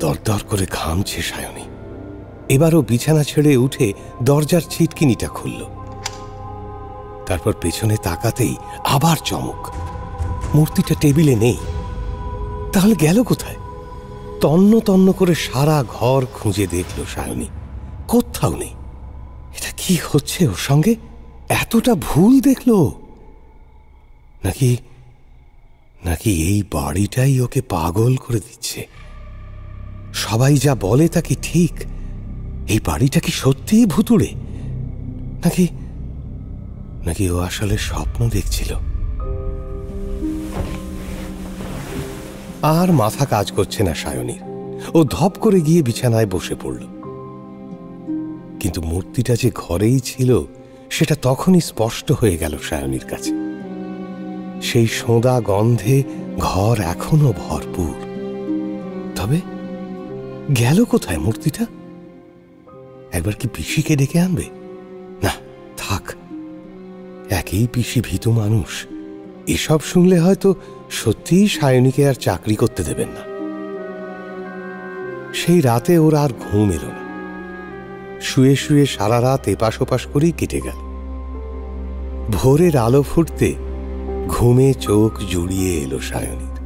B: দরদর করে ঘামছে সায়নী। এবারও বিছানা ছেড়ে উঠে দরজার ছিটকিনিটা খুলল। তারপর পেছনে তাকাতেই আবার চমক, মূর্তিটা টেবিলে নেই। তাহলে গেল কোথায়? তন্ন তন্ন করে সারা ঘর খুঁজে দেখল সায়নী, কোথাও নেই। এটা কি হচ্ছে ওর সঙ্গে? এতটা ভুল দেখল নাকি নাকি এই বাড়িটাই ওকে পাগল করে দিচ্ছে? সবাই যা বলে তা কি ঠিক? এই বাড়িটা কি সত্যিই ভুতুড়ে, নাকি নাকি ও আসলে স্বপ্ন দেখছিল? আর মাথা কাজ করছে না সায়নীর। ও ধপ করে গিয়ে বিছানায় বসে পড়ল। কিন্তু মূর্তিটা যে ঘরেই ছিল সেটা তখনই স্পষ্ট হয়ে গেল সায়নীর কাছে। সেই সোঁদা গন্ধে ঘর এখনো ভরপুর। তবে গেল কোথায় মূর্তিটা? একবার কি পিসিকে ডেকে আনবে? না, থাক, একই পিসি ভীতু মানুষ। এসব শুনলে হয়তো সত্যিই সায়নীকে আর চাকরি করতে দেবেন না। সেই রাতে ওর আর ঘুম এলো না। শুয়ে শুয়ে সারা রাত এপাশ ওপাশ করেই কেটে গেল। ভোরের আলো ফুটতে ঘুমে চোখ জুড়িয়ে এলো সায়নীর।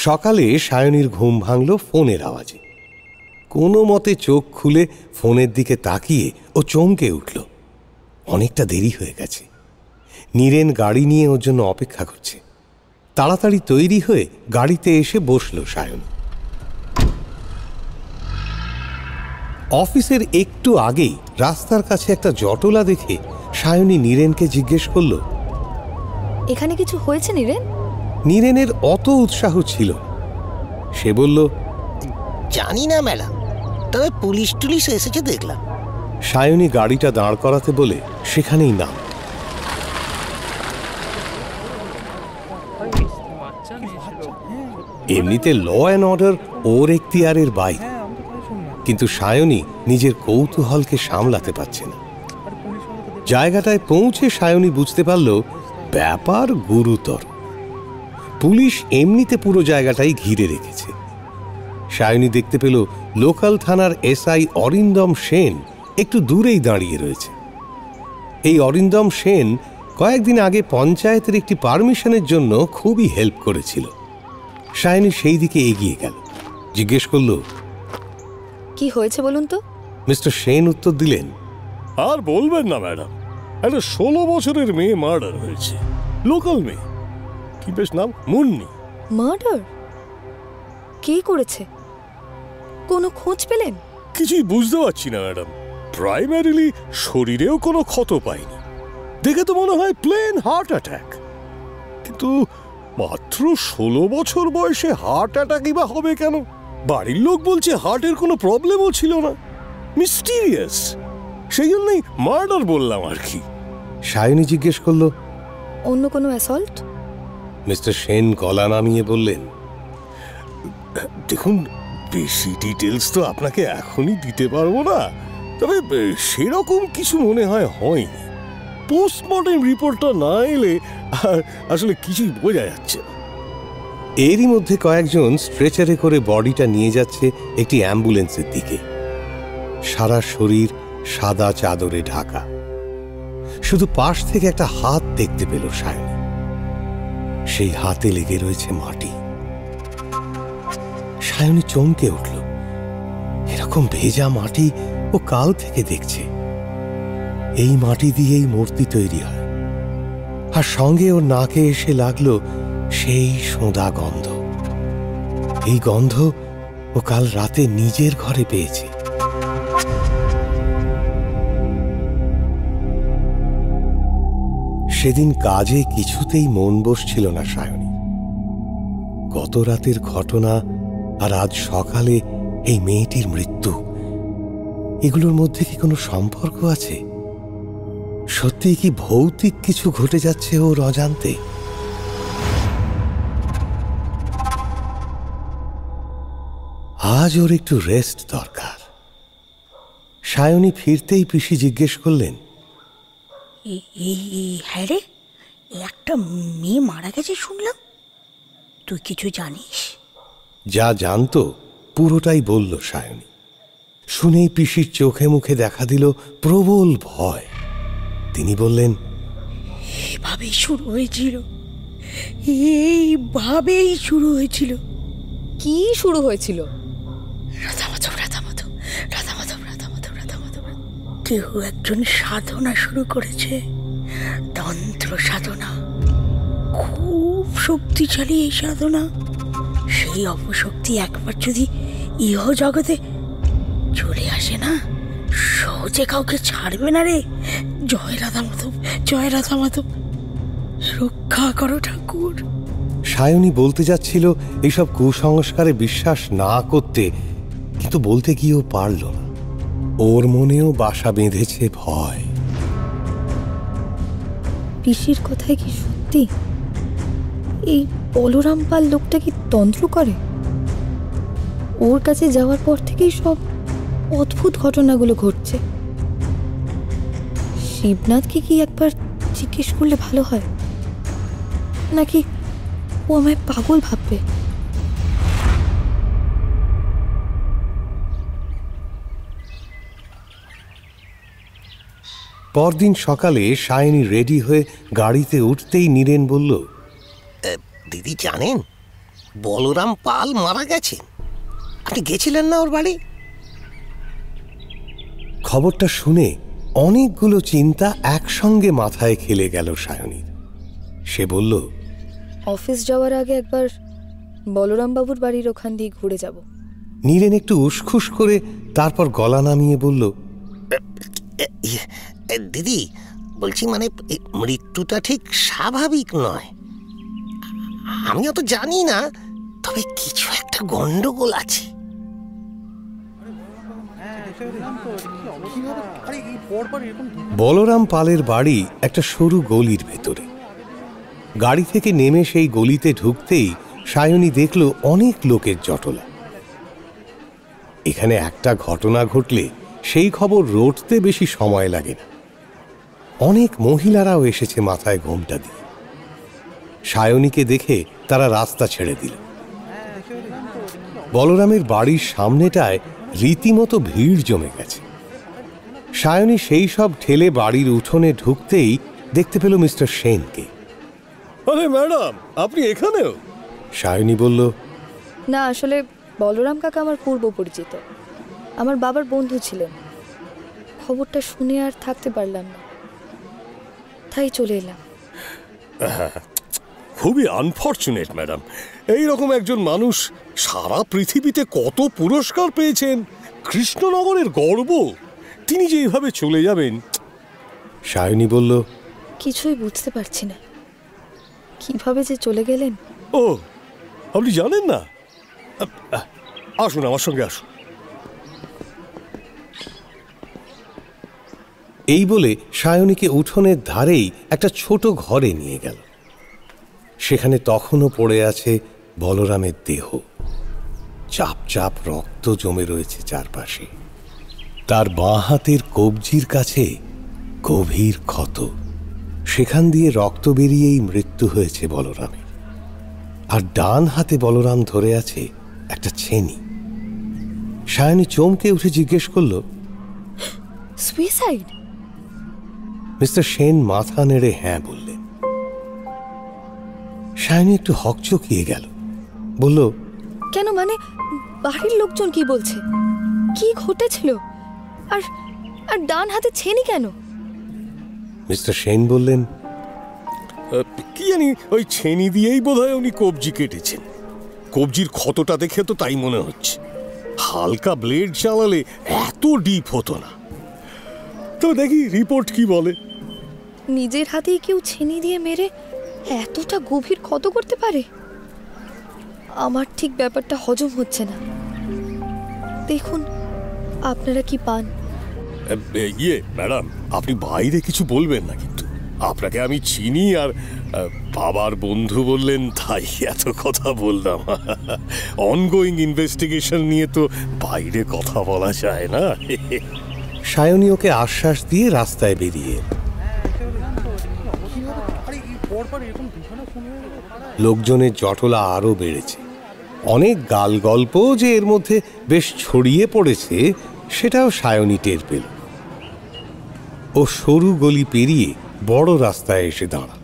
B: সকালে সায়নীর ঘুম ভাঙল ফোনের আওয়াজে। কোনো মতে চোখ খুলে ফোনের দিকে তাকিয়ে ও চমকে উঠল। অনেকটা দেরি হয়ে গেছে। নীরেন গাড়ি নিয়ে ওর জন্য অপেক্ষা করছে। তাড়াতাড়ি তৈরি হয়ে গাড়িতে এসে বসল সায়নী। অফিসের একটু আগেই রাস্তার কাছে একটা জটলা দেখে সায়নী নীরেনকে জিজ্ঞেস করল,
D: এখানে কিছু হয়েছে নীরেন?
B: নীরেনের অত উৎসাহ ছিল। সে বলল,
F: জানি না ম্যাডাম, তবে পুলিশ টুলিশ এসেছে দেখলাম।
B: সায়নী গাড়িটা দাঁড় করাতে বলে সেখানেই নাম। এমনিতে ল অ্যান্ড অর্ডার ওর এখতিয়ারের বাইরে, কিন্তু সায়নী নিজের কৌতূহলকে সামলাতে পারছে না। জায়গাটায় পৌঁছে সায়নী বুঝতে পারল ব্যাপার গুরুতর। পুলিশ এমনিতে পুরো জায়গাটাই ঘিরে রেখেছে। সায়নী দেখতে পেল লোকাল থানার এসআই অরিন্দম সেন একটু দূরেই দাঁড়িয়ে রয়েছে। এই অরিন্দম সেন কয়েকদিন আগে পঞ্চায়েতের একটি পারমিশনের জন্য খুবই হেল্প করেছিল। সায়নী সেই দিকে এগিয়ে গেল, জিজ্ঞেস করল,
D: কি হয়েছে বলুন তো?
B: মিস্টার সেন উত্তর দিলেন,
G: আর বলবেন না ম্যাডাম, একটা 16 বছরের মেয়ে মার্ডার হয়েছে। লোকাল মেয়ে, কি বেশ নাম, মুন্নি।
D: মার্ডার? কে করেছে? কোনো খোঁজ পেলেন?
G: কিছুই বুঝতে পারছি না ম্যাডাম। প্রাইমারিলি শরীরেও কোনো ক্ষত পাইনি, দেখে তো মনে হয় প্লেন হার্ট অ্যাটাক। কিন্তু মাত্র 16 বছর বয়সে হার্ট অ্যাটাকই বা হবে কেন? বাড়ির লোক বলছে হার্টের কোনো প্রবলেমও ছিল না। মিস্টিরিয়াস, সেই জন্যই মার্ডার বললাম আর কি।
B: সায়নী জিজ্ঞেস করল,
D: অন্য কোনো অ্যাসল্ট?
B: মিস্টার সেন গলা নামিয়ে বললেন,
G: দেখুন, বেশি ডিটেলস তো আপনাকে এখনই দিতে পারবো না, তবে সেরকম কিছু মনে হয় হয়নি। পোস্টমর্টেম রিপোর্টটা না এলে আসলে কিছুই বোঝা যাচ্ছে না।
B: এরই মধ্যে কয়েকজন স্ট্রেচারে করে বডিটা নিয়ে যাচ্ছে একটি অ্যাম্বুলেন্সের দিকে। সারা শরীর সাদা চাদরে ঢাকা। শুধু পাশ থেকে একটা হাত দেখতে পেল সায়নী। সেই হাতে লেগে রয়েছে মাটি। সায়নী চমকে উঠল। এরকম ভেজা মাটি ও কাল থেকে দেখছে। এই মাটি দিয়েই মূর্তি তৈরি হয়। আর সঙ্গে ওর নাকে এসে লাগলো সেই সোঁদা গন্ধ। এই গন্ধ ও কাল রাতে নিজের ঘরে পেয়েছে। সেদিন কাজে কিছুতেই মন বসছিল না সায়নী। গত রাতের ঘটনা আর আজ সকালে এই মেয়েটির মৃত্যু, এগুলোর মধ্যে কি কোনো সম্পর্ক আছে? সত্যিই কি ভৌতিক কিছু ঘটে যাচ্ছে ওর অজান্তে? আজ ওর একটু রেস্ট দরকার। সায়নী ফিরতেই পিসি জিজ্ঞেস করলেন,
C: হ্যাঁ রে, একটা মেয়ে মারা গেছে শুনলাম, তুই কিছু জানিস?
B: যা জানতো পুরোটাই বলল সায়নী। শুনেই পিসির চোখে মুখে দেখা দিল প্রবল ভয়। তিনি বললেন,
C: এইভাবেই শুরু হয়েছিল, এইভাবেই শুরু হয়েছিল।
D: কি শুরু হয়েছিল?
C: রাধামাধব রাধামাধব রাধামাধব রাধামাধব রাধামাধব। কেউ একজন সাধনা শুরু করেছে, তন্ত্র সাধনা। খুব শক্তিশালী এই সাধনা। সেই অপশক্তি একবার যদি ইহ জগতে চলে আসে না, সহজে কাউকে ছাড়বে না রে। জয় রাধা মাধব, জয় রাধা মাধব, রক্ষা করো ঠাকুর।
B: সায়নী বলতে যাচ্ছিল এইসব কুসংস্কারে বিশ্বাস না করতে, কিন্তু বলতে গিয়েও পারল না। ওর মনেও বাসা বেঁধেছে ভয়।
D: পিসির কথায় কি সত্যি এই বলরাম পাল লোকটা কি তন্ত্র করে? ওর কাছে যাওয়ার পর থেকেই সব অদ্ভুত ঘটনাগুলো ঘটছে। শিবনাথকে কি একবার জিজ্ঞেস করলে ভালো হয়, নাকি ও আমায় পাগল ভাববে?
B: পরদিন সকালে সায়নী রেডি হয়ে গাড়িতে উঠতেই নীরেন বলল,
F: দিদি জানেন বলরাম পাল মারা গেছেন? আপনি গেছিলেন না ওর বাড়ি?
B: খবরটা শুনে অনেকগুলো চিন্তা একসঙ্গে মাথায় খেলে গেল সায়নীর। সে বলল,
D: অফিস যাওয়ার আগে একবার বলরাম বাবুর বাড়ির ওখান দিয়ে ঘুরে যাব।
B: নীরেন একটু উসখুস করে তারপর গলা নামিয়ে বলল,
F: দিদি বলছি, মানে মৃত্যুটা ঠিক স্বাভাবিক নয়। আমি অত জানি না, তবে কিছু একটা গন্ডগোল আছে।
B: বলরাম পালের বাড়ি একটা সরু গলির ভেতরে। গাড়ি থেকে নেমে সেই গলিতে ঢুকতেই সায়নী দেখল অনেক লোকের জটলা। এখানে একটা ঘটনা ঘটলে সেই খবর রটতে বেশি সময় লাগে না। অনেক মহিলারাও এসেছে মাথায় ঘোমটা দিয়ে। সায়নীকে দেখে তারা রাস্তা ছেড়ে দিল। বলরামের বাড়ির সামনেটায় রীতিমতো ভিড় জমে গেছে। সায়নী সেই সব ঠেলে বাড়ির উঠোনে ঢুকতেই দেখতে পেল মিস্টার সেনকে।
G: আরে ম্যাডাম, আপনি এখানেও?
B: সায়নী বলল,
D: না, আসলে বলরাম কাকা আমার পূর্ব পরিচিত, আমার বাবার বন্ধু ছিলেন। খবরটা শুনে আর থাকতে পারলাম না, তাই চলে এলাম।
G: খুবই আনফর্চুনেট ম্যাডাম। এইরকম একজন মানুষ সারা পৃথিবীতে কত পুরস্কার পেয়েছেন, কৃষ্ণনগরের গর্ব, তিনি যে এইভাবে চলে যাবেন।
B: সায়নী বলল,
D: কিছুই বুঝতে পারছি না, কিভাবে যে চলে গেলেন।
G: ও, আপনি জানেন না? আসুন, আমার সঙ্গে আসুন।
B: এই বলে সায়নীকে উঠোনের ধারেই একটা ছোট ঘরে নিয়ে গেল। সেখানে তখনও পড়ে আছে বলরামের দেহ। চাপ চাপ রক্ত জমে রয়েছে চারপাশে। তার বাঁ হাতের কবজির কাছে গভীর ক্ষত, সেখান দিয়ে রক্ত বেরিয়েই মৃত্যু হয়েছে বলরামের। আর ডান হাতে বলরাম ধরে আছে একটা ছেনি। সায়নী চমকে উঠে জিজ্ঞেস করল,
D: সুইসাইড?
B: মিস্টার সেন মাথা নেড়ে হ্যাঁ বললেন। সায়নী একটু হকচকিয়ে গেল, বলল,
D: কেন, মানে বাড়ির লোকজন কি বলছে, কি ঘটেছিল, আর আর ডান হাতে ছেনি কেন?
B: মিস্টার সেন বললেন,
G: কি জানি, ওই ছেনি দিয়েই বোধহয় উনি কবজি কেটেছেন। কবজির ক্ষতটা দেখে তো তাই মনে হচ্ছে। হালকা ব্লেড চালালে এত ডিপ হতো না। তো দেখি রিপোর্ট কি বলে।
D: নিজের হাতেই কেউ ছেনি দিয়ে মেরে এতটা গভীর ক্ষত করতে পারে? আমার ঠিক ব্যাপারটা হজম হচ্ছে না। দেখুন আপনারা কি পান।
G: ইয়ে ম্যাডাম, আপনি বাইরে কিছু বলবেন না, কিন্তু আপনাকে আমি চিনি আর বাবার বন্ধু বললেন তাই এত কথা বললাম। অনগোয়িং ইনভেস্টিগেশন নিয়ে তো বাইরে কথা বলা যায় না।
B: সায়নী ওকে আশ্বাস দিয়ে রাস্তায় বেরিয়ে। লোকজনের জটলা আরো বেড়েছে। অনেক গাল গল্প যে এর মধ্যে বেশ ছড়িয়ে পড়েছে, সেটাও সায়নী টের পেল। ও সরু গলি পেরিয়ে বড় রাস্তায় এসে দাঁড়াল।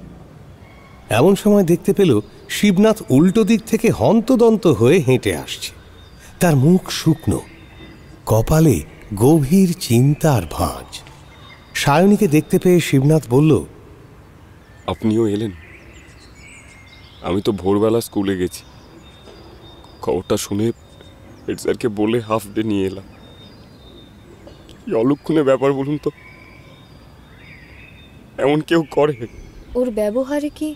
B: এমন সময় দেখতে পেল শিবনাথ উল্টো দিক থেকে হন্তদন্ত হয়ে হেঁটে আসছে। তার মুখ শুকনো, কপালে গভীর চিন্তার ভাঁজ। সায়নীকে দেখতে পেয়ে শিবনাথ বলল,
I: আপনিও এলেন? আমি তো ভোরবেলা স্কুলে গেছি, খবরটা শুনে হেড স্যারকে বলে হাফ ডে নিয়ে এলাম। কি অলক্ষণে ব্যাপার বলুন তো, এমন কেউ করে?
D: ওর ব্যবহারে কি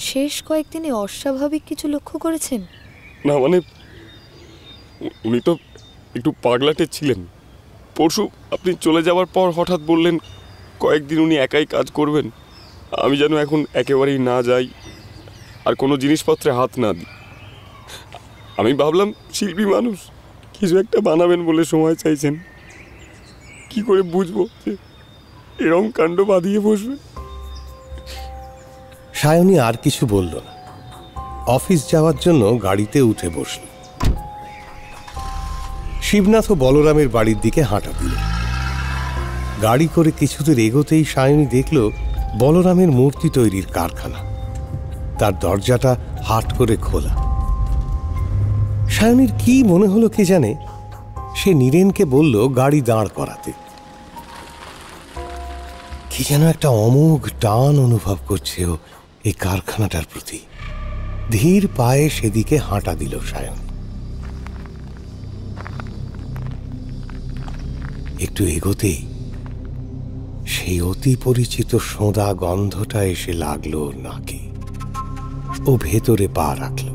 D: শেষ কয়েকদিনে অস্বাভাবিক কিছু লক্ষ্য করেছেন?
I: না মানে উনি তো একটু পাগলাটে ছিলেন। পরশু আপনি চলে যাওয়ার পর হঠাৎ বললেন কয়েকদিন উনি একাই কাজ করবেন, আমি যেন এখন একেবারেই না যাই আর কোনো জিনিসপত্রে হাত না দিই। আমি ভাবলাম শিল্পী মানুষ, কিছু একটা বানাবেন বলে সময় চাইছেন। কি করে বুঝবো যে এরকম কাণ্ড বাঁধিয়ে বসবে?
B: সায়নী আর কিছু বলল না, অফিস যাওয়ার জন্য গাড়িতে উঠে বসল। শিবনাথ ও বলরামের বাড়ির দিকে হাঁটা দিল। গাড়ি করে কিছুদূর এগোতেই সায়নী দেখল বলরামের মূর্তি তৈরির কারখানা। তার দরজাটা হাট করে খোলা। সায়নীর কি মনে হলো কে জানে, সে নীরেনকে বলল গাড়ি দাঁড় করাতে। কি যেন একটা অমোঘ টান অনুভব করছে ও এই কারখানাটার প্রতি। ধীর পায়ে সেদিকে হাঁটা দিল সায়ন। একটু এগোতেই সেই অতি পরিচিত সোঁদা গন্ধটা এসে লাগলো ওর নাকে। ও ভেতরে পা রাখল।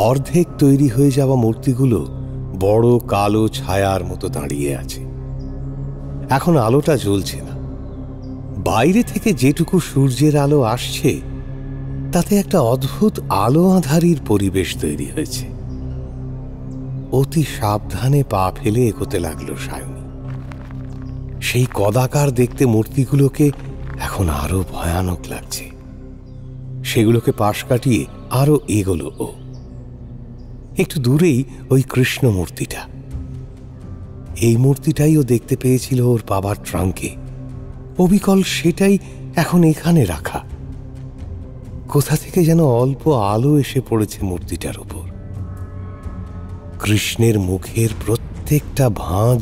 B: অর্ধেক তৈরি হয়ে যাওয়া মূর্তিগুলো বড় কালো ছায়ার মতো দাঁড়িয়ে আছে। এখন আলোটা জ্বলছে না। বাইরে থেকে যেটুকু সূর্যের আলো আসছে তাতে একটা অদ্ভুত আলো আঁধারির পরিবেশ তৈরি হয়েছে। অতি সাবধানে পা ফেলে এগোতে লাগলো সায়নী। সেই কদাকার দেখতে মূর্তিগুলোকে এখন আরো ভয়ানক লাগছে। সেগুলোকে পাশ কাটিয়ে আরো এগোলো ও। একটু দূরেই ওই কৃষ্ণ মূর্তিটা। এই মূর্তিটাই ও দেখতে পেয়েছিল ওর বাবার ট্রাঙ্কে। অবিকল সেটাই এখন এখানে রাখা। কোথা থেকে যেন অল্প আলো এসে পড়েছে মূর্তিটার উপর। কৃষ্ণের মুখের প্রত্যেকটা ভাঁজ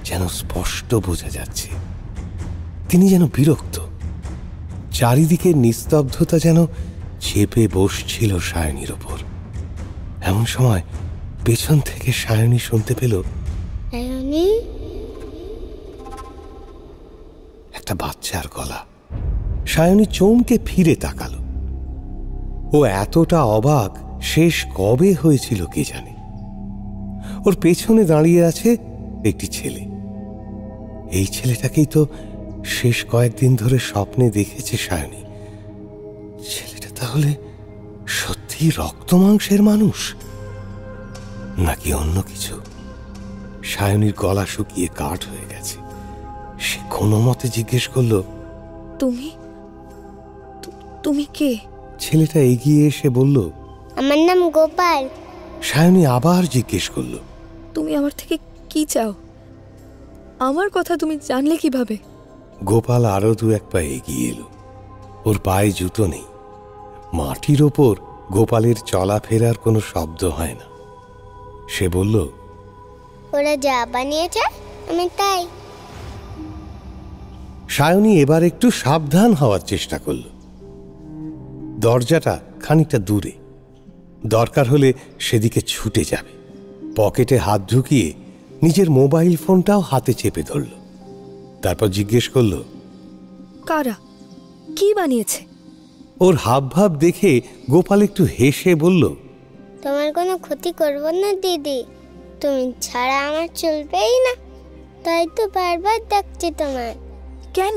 B: যেন স্পষ্ট বোঝা যাচ্ছে। তিনি যেন বিরক্ত। চারিদিকের নিস্তব্ধতা যেন চেপে বসছিল সায়নীর ওপর। এমন সময় পেছন থেকে সায়নী শুনতে পেল একটা বাচ্চার গলা। সায়নী চমকে ফিরে তাকালো। ও এতটা অবাক শেষ কবে হয়েছিল কে জানে। ওর পেছনে দাঁড়িয়ে আছে একটি ছেলে। এই ছেলেটাকেই তো শেষ কয়েকদিন ধরে স্বপ্নে দেখেছে সায়নী। ছেলেটা তাহলে সত্যি রক্ত মাংসের মানুষ নাকি অন্য কিছু? সায়নীর গলা শুকিয়ে কাঠ হয়ে গেছে। সে কোনো মতে জিজ্ঞেস করল,
D: তুমি তুমি কে?
B: ছেলেটা এগিয়ে এসে বলল,
E: আমার নাম গোপাল।
B: সায়নী আবার জিজ্ঞেস করল,
D: তুমি আমার থেকে কি চাও? আমার কথা তুমি জানলে কিভাবে?
B: গোপাল আরো দু এক পা এগিয়ে এলো। ওর পায়ে জুতো নেই। মাটির ওপর গোপালের চলাফেরার কোনো শব্দ হয় না। সে বলল,
E: ওরা যা বানিয়েছে আমি তাই।
B: সায়নী এবার একটু সাবধান হওয়ার চেষ্টা করল। দরজাটা খানিকটা দূরে। দরকার হলে সেদিকে ছুটে যাবে। পকেটে হাত ঢুকিয়ে নিজের মোবাইল ফোনটাও হাতে চেপে ধরল। তারপর জিজ্ঞেস করল,
D: কারা? কি বানিয়েছে?
B: ওর হাবভাব দেখে গোপাল একটু হেসে বলল,
E: তোমার কোনো ক্ষতি করব না দিদি, তুমি ছাড়া আমার চলবেই না, তাই তো বারবার ডাকছি তোমার।
D: কেন?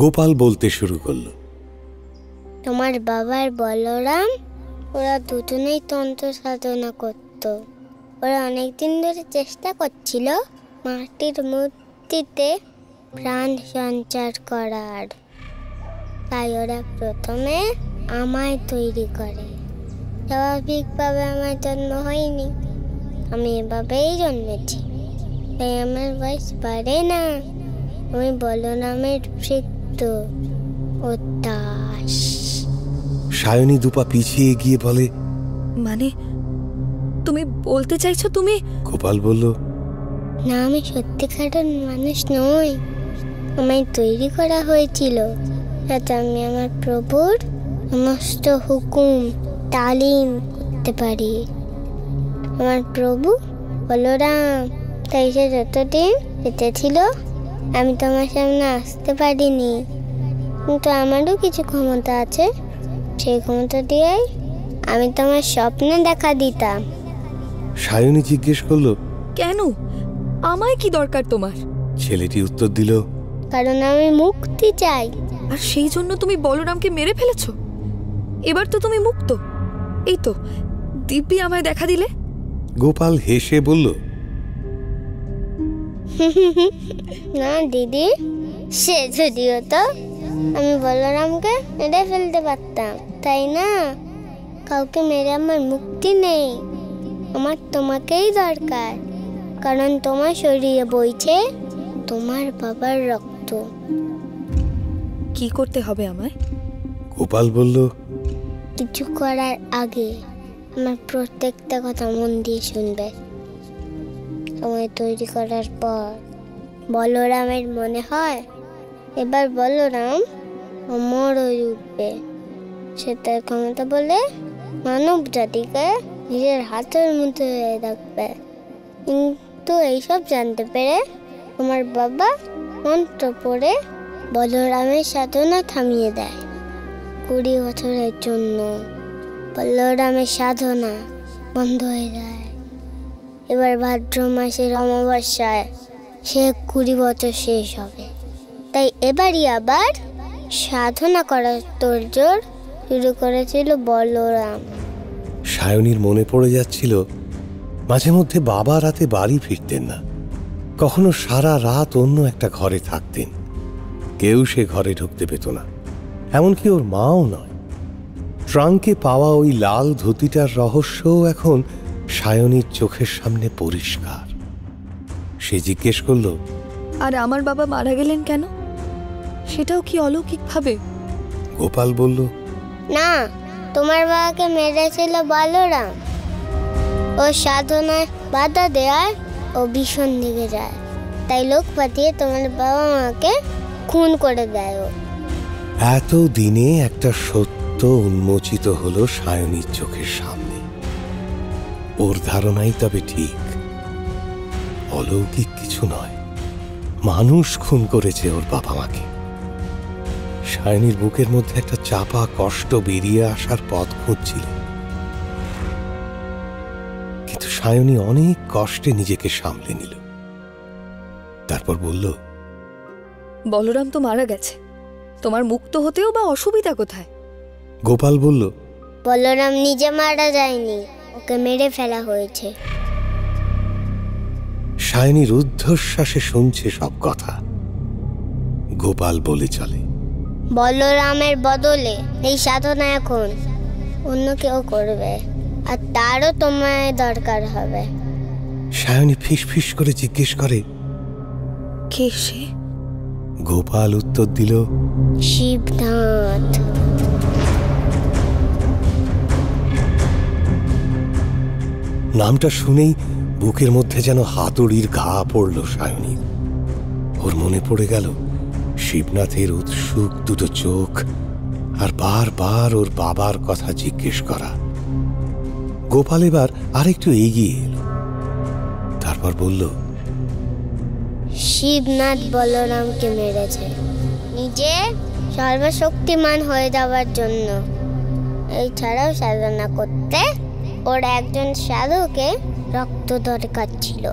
B: গোপাল বলতে শুরু করল,
E: তোমার বাবার বলরাম ওরা দুজনেই তন্ত্র সাধনা করত। ওরা অনেকদিন ধরে চেষ্টা করছিল মাটির মূর্তিতে প্রাণ সঞ্চার করার। তাই ওরা প্রথমে আমায় তৈরি করে। স্বাভাবিকভাবে আমার জন্ম হয়নি, আমি এভাবেই জন্মেছি। তাই আমার বয়স বাড়ে না। আমি বলরামের ভৃত্য ও দাস।
B: সায়নী দুপা পিছিয়ে গিয়ে বলে,
D: মানে তুমি বলতে চাইছো তুমি?
B: গোপাল বলল,
E: না, আমি সত্যিকারের মানুষ নই। আমায় তৈরি করা হয়েছিল যাতে আমি আমার প্রভুর সমস্ত হুকুম তালিম করতে পারি। আমার প্রভু বলরাম তাই সে যতদিন বেঁচে ছিল আমি তোমার সামনে আসতে পারিনি, কিন্তু আমারও কিছু ক্ষমতা আছে। সেই ক্ষমতা দিয়েই আমি তোমার স্বপ্নে দেখা দিতাম।
B: সায়নী জিজ্ঞেস করলো,
D: কেন? আমায় কি দরকার তোমার?
B: ছেলেটি উত্তর দিল,
E: কারণ আমি মুক্তি চাই।
D: আর সেই জন্য তুমি বলরামকে মেরে ফেলেছো? এবার তো তুমি মুক্ত। এই তো দিব্যি আমায় দেখা দিলে।
B: গোপাল হেসে বলল,
E: না দিদি, সে যদি হতো আমি বলরামকে মেরে ফেলতে পারতাম, তাই না? কাউকে মেরে আমার মুক্তি নেই। আমার তোমাকেই দরকার, কারণ তোমার শরীরে বইছে তোমার বাবার রক্ত।
D: কি করতে হবে আমায়?
B: গোপাল বলল,
E: কিছু করার আগে আমার প্রত্যেকটা কথা মন দিয়ে শুনবে। সময় তৈরি করার পর বলরামের মনে হয় এবার বলরাম অমর হয়ে উঠবে। সে তার ক্ষমতা বলে মানব জাতিকে নিজের হাতের মধ্যে রাখবে। কিন্তু এইসব জানতে পেরে আমার বাবা মন্ত্র পড়ে বলরামের সাধনা থামিয়ে দেয়। 20 বছরের জন্য বলরামের সাধনা বন্ধ হয়ে যায়। এবার ভাদ্র মাসের অমাবস্যায় সে 20 বছর শেষ হবে। তাই এবারই আবার সাধনা করার তোড়জোড় শুরু করেছিল বলরাম।
B: সায়নীর মনে পড়ে যাচ্ছিল মাঝে মধ্যে বাবা রাতে বাড়ি ফিরতেন না, কখনো সারা রাত অন্য একটা ঘরে থাকতেন। কেউ সে ঘরে ঢুকতে পেত না, এমনকি ওর মাও নয়। ট্রাঙ্কে পাওয়া ওই লাল ধুতিটার রহস্যও এখন সায়নীর চোখের সামনে পরিষ্কার। সে জিজ্ঞেস করল,
D: আর আমার বাবা মারা গেলেন কেন? সেটাও কি অলৌকিকভাবে?
B: গোপাল বলল,
E: না, তোমার বাবাকে মেরেছিল বলরাম। ও সাধনায় বাধা দেয় ও ভীষণ দিকে যায়, তাই লোক পাঠিয়ে তোমার বাবা মাকে খুন করে দেয়।
B: এত দিনে একটা সত্য উন্মোচিত হলো সায়নীর চোখের সামনে। ওর ধারণাই তবে ঠিক, অলৌকিক কিছু নয়, মানুষ খুন করেছে ওর বাবা মাকে। সায়নীর বুকের মধ্যে একটা চাপা কষ্ট বেরিয়ে আসার পথ খুঁজছিল, কিন্তু সায়নী অনেক কষ্টে নিজেকে সামলে নিল। তারপর বলল,
D: বলরাম তো মারা গেছে, তোমার মুক্ত হতেও বা অসুবিধা কোথায়?
B: গোপাল বলল,
E: বলরাম নিজে মারা যায়নি, ওকে মেরে ফেলা হয়েছে।
B: সায়নী রুদ্ধশ্বাসে শুনছে সব কথা। গোপাল বলে চলে,
E: বলরামের বদলে এই সাধনা এখন অন্য কেউ করবে, আর তারও তোমায় দরকার হবে।
B: সায়নী ফিসফিস করে জিজ্ঞেস করে,
D: কে সে?
B: গোপাল উত্তর দিল,
E: শিবনাথ।
B: নামটা শুনেই বুকের মধ্যে যেন হাতুড়ির ঘা পড়ল সায়নীর। ওর মনে পড়ে গেল শিবনাথের উৎসুক দুটো চোখ, আর বারবার ওর বাবার কথা জিজ্ঞেস করা। গোপাল এবার আরেকটু এগিয়ে এলো, তারপর বলল,
E: শিবনাথ বলরামকে মেরেছে নিজে সর্বশক্তিমান হয়ে যাওয়ার জন্য। এছাড়াও সাধনা করতে ওর একজন সাধুকে রক্ত দরকার ছিল,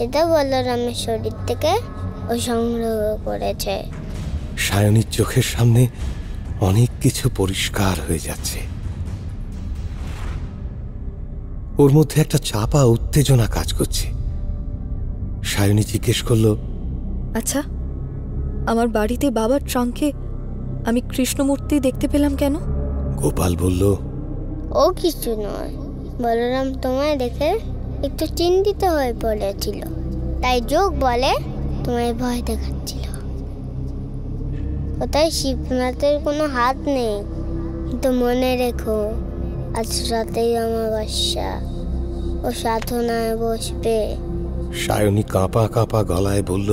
E: এটা বলরামের শরীর থেকে ও সংগ্রহ করেছে।
B: সায়নীর চোখের সামনে অনেক কিছু পরিষ্কার হয়ে যাচ্ছে। ওর মধ্যে একটা চাপা উত্তেজনা কাজ করছে। সায়নী জিজ্ঞেস করল,
D: আচ্ছা, আমার বাড়িতে বাবার ট্রাঙ্কে আমি কৃষ্ণমূর্তি দেখতে পেলাম কেন?
B: গোপাল বলল,
E: ও কিছু নয়, বলরাম তোমায় দেখে একটু চিন্তিত হয়ে পড়েছিল, তাই যোগ বলে তোমায় ভয় দেখাচ্ছিল। ওটাই শিবনাথের কোনো হাত নেই, কিন্তু মনে রেখো আজ রাতেই অমাবস্যা, ও সাধনায় বসবে।
B: সায়নী কাঁপা কাঁপা গলায় বলল,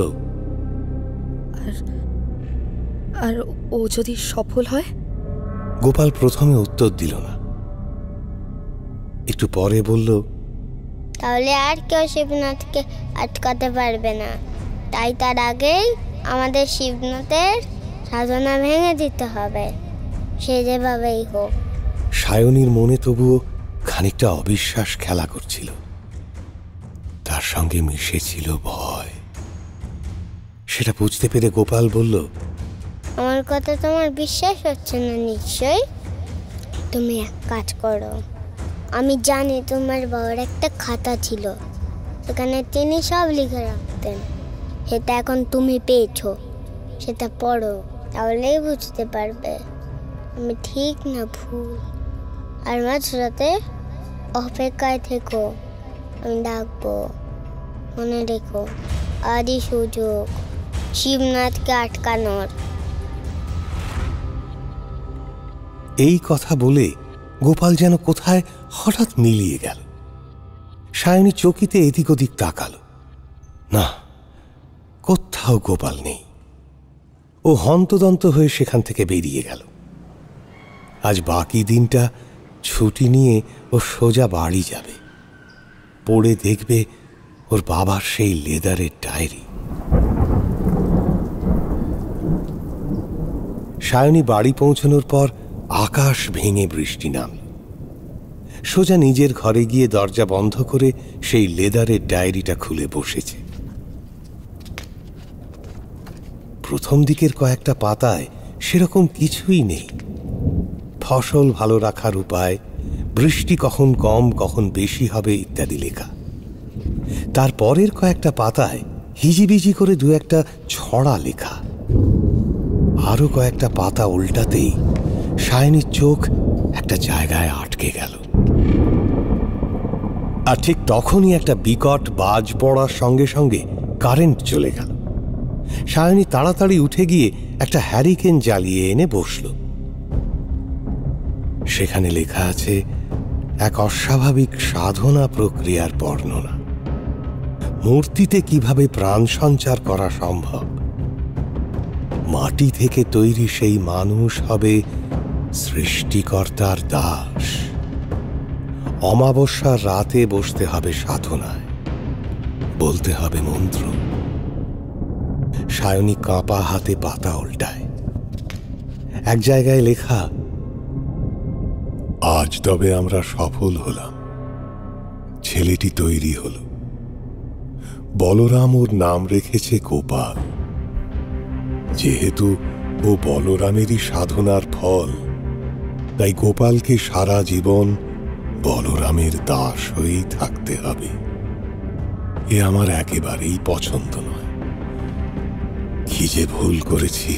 D: আর ও যদি সফল হয়?
B: গোপাল প্রথমে উত্তর দিল না, একটু পরে বলল,
E: তাহলে আর কেউ শিবনাথকে আটকাতে পারবে না। তাই তার আগেই আমাদের শিবনাথের সাধনা ভেঙে দিতে হবে, সে যেভাবেই হোক।
B: সায়নীর মনে তবুও খানিকটা অবিশ্বাস খেলা করছিল, তার সঙ্গে মিশেছিল ভয়। সেটা বুঝতে পেরে গোপাল বলল,
E: আমার কথা তোমার বিশ্বাস হচ্ছে না নিশ্চয়। তুমি এক কাজ করো, আমি জানি তোমার বাবার একটা খাতা ছিল, সেখানে তিনি সব লিখে রাখতেন। সেটা এখন তুমি পেয়েছো, সেটা পড়ো, তাহলেই বুঝতে পারবে আমি ঠিক না ভুল। আর মাঝরাতে অপেক্ষায় থেকো, আমি ডাকবো। মনে রেখো, আজই সুযোগ শিবনাথকে আটকানোর।
B: এই কথা বলে গোপাল যেন কোথায় হঠাৎ মিলিয়ে গেল। সায়নী চকিতে এদিক ওদিক তাকালো, না, কোথাও গোপাল নেই। ও হন্তদন্ত হয়ে সেখান থেকে বেরিয়ে গেল। আজ বাকি দিনটা ছুটি নিয়ে ও সোজা বাড়ি যাবে, পড়ে দেখবে ওর বাবার সেই লেদারের ডায়েরি। সায়নী বাড়ি পৌঁছানোর পর আকাশ ভেঙে বৃষ্টি নামল। সোজা নিজের ঘরে গিয়ে দরজা বন্ধ করে সেই লেদারের ডায়েরিটা খুলে বসেছে। প্রথম দিকের কয়েকটা পাতায় সেরকম কিছুই নেই। ফসল ভালো রাখার উপায়, বৃষ্টি কখন কম কখন বেশি হবে ইত্যাদি লেখা। তারপরের কয়েকটা পাতায় হিজিবিজি করে দু একটা ছড়া লেখা। আরো কয়েকটা পাতা উল্টাতেই সায়নীর চোখ একটা জায়গায় আটকে গেল। আর ঠিক তখনই একটা বিকট বাজ পড়ার সঙ্গে সঙ্গে কারেন্ট চলে গেল। সায়নী তাড়াতাড়ি উঠে গিয়ে একটা হ্যারিকেন জ্বালিয়ে এনে বসল। সেখানে লেখা আছে এক অস্বাভাবিক সাধনা প্রক্রিয়ার বর্ণনা। মূর্তিতে কিভাবে প্রাণ সঞ্চার করা সম্ভব। মাটি থেকে তৈরি সেই মানুষ হবে সৃষ্টিকর্তার দাস। অমাবস্যার রাতে বসতে হবে সাধনায়, বলতে হবে মন্ত্র। সায়নী কাঁপা হাতে পাতা উল্টায়। এক জায়গায় লেখা, আজ তবে আমরা সফল হলাম। ছেলেটি তৈরি হল। বলরাম ওর নাম রেখেছে গোপাল। যেহেতু ও বলরামেরই সাধনার ফল, তাই গোপালকে সারা জীবন বলরামের দাস হয়েই থাকতে হবে। এ আমার একেবারেই পছন্দ নয়। কি যে ভুল করেছি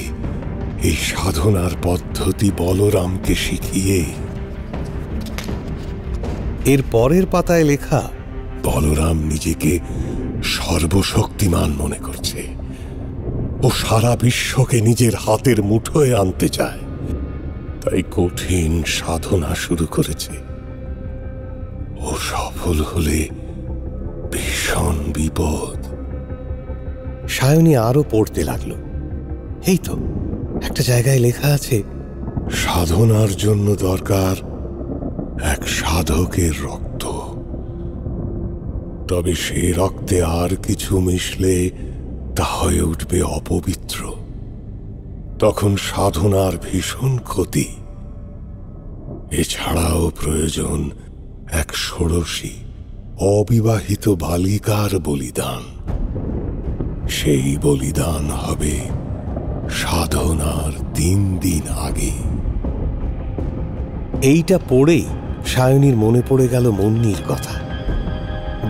B: এই সাধনার পদ্ধতি বলরামকে শিখিয়ে। এর পরের পাতায় লেখা, বলরাম নিজেকে সর্বশক্তিমান মনে করছে। ও সারা বিশ্বকে নিজের হাতের মুঠোয় আনতে চায়, তাই কঠিন সাধনা শুরু করেছে। ও সফল হলে ভীষণ বিপদ। সায়নী আরো পড়তে লাগলো। এই তো একটা জায়গায় লেখা আছে, সাধনার জন্য দরকার এক সাধকের রক্ত। তবে সে রক্তে আর কিছু মিশলে তা হয়ে উঠবে অপবিত্র। তখন সাধনার ভীষণ ক্ষতি। এছাড়াও প্রয়োজন এক ষোড়শী অবিবাহিত বালিকার বলিদান। সেই বলিদান হবে সাধনার 3 দিন আগে। এইটা পড়েই সায়নীর মনে পড়ে গেল মুন্নির কথা।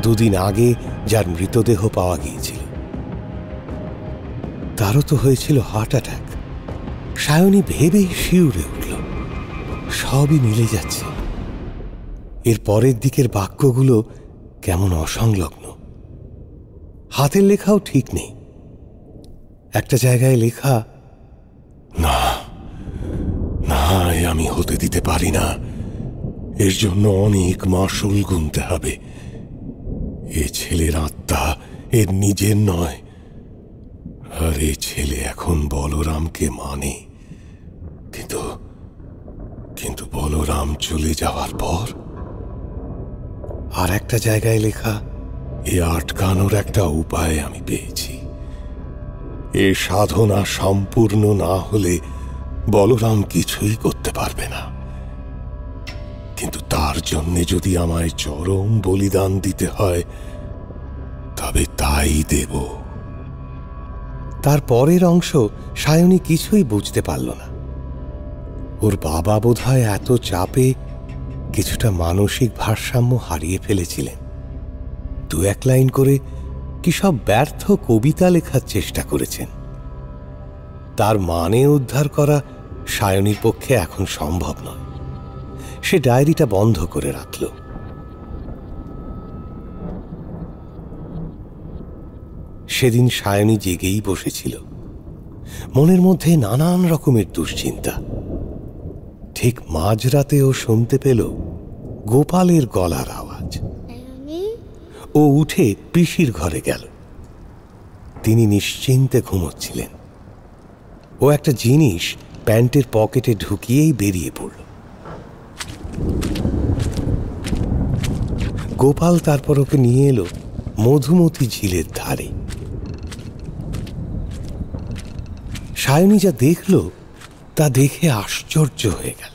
B: 2 দিন আগে যার মৃতদেহ পাওয়া গিয়েছিল, তারও তো হয়েছিল হার্ট অ্যাটাক। সায়নী ভেবেই শিউরে উঠল। সবই মিলে যাচ্ছে। এর পরের দিকের বাক্যগুলো কেমন অসংলগ্ন। হাতের লেখাও ঠিক নেই। একটা জায়গায় লেখা, না না, এ আমি হতে দিতে পারি না। এর জন্য অনেক মাসুল গুনতে হবে। এ ছেলের আত্মা এর নিজের নয়। আর এ ছেলে এখন বলরামকে মানে, কিন্তু বলরাম চলে যাওয়ার পর আর একটা জায়গায় লেখা, এ আটকানোর একটা উপায় আমি পেয়েছি। এ সাধনা সম্পূর্ণ না হলে বলরাম কিছুই করতে পারবে না, কিন্তু তার জন্যে যদি আমায় চরম বলিদান দিতে হয় তবে তাই দেব। তার পরের অংশ সায়নী কিছুই বুঝতে পারল না। ওর বাবা বোধহয় এত চাপে কিছুটা মানসিক ভারসাম্য হারিয়ে ফেলেছিলেন। দু এক লাইন করে কি সব ব্যর্থ কবিতা লেখার চেষ্টা করেছেন। তার মানে উদ্ধার করা সায়নীর পক্ষে এখন সম্ভব নয়। সে ডায়েরিটা বন্ধ করে রাখল। সেদিন সায়নী জেগেই বসেছিল, মনের মধ্যে নানান রকমের দুশ্চিন্তা। ঠিক মাঝরাতে ও শুনতে পেল গোপালের গলার আওয়াজ। ও উঠে পিসির ঘরে গেল। তিনি নিশ্চিন্তে ঘুমোচ্ছিলেন। ও একটা জিনিস প্যান্টের পকেটে ঢুকিয়েই বেরিয়ে পড়ল। গোপাল তারপর ওকে নিয়ে এলো মধুমতি ঝিলের ধারে। সায়নী যা দেখল তা দেখে আশ্চর্য হয়ে গেল।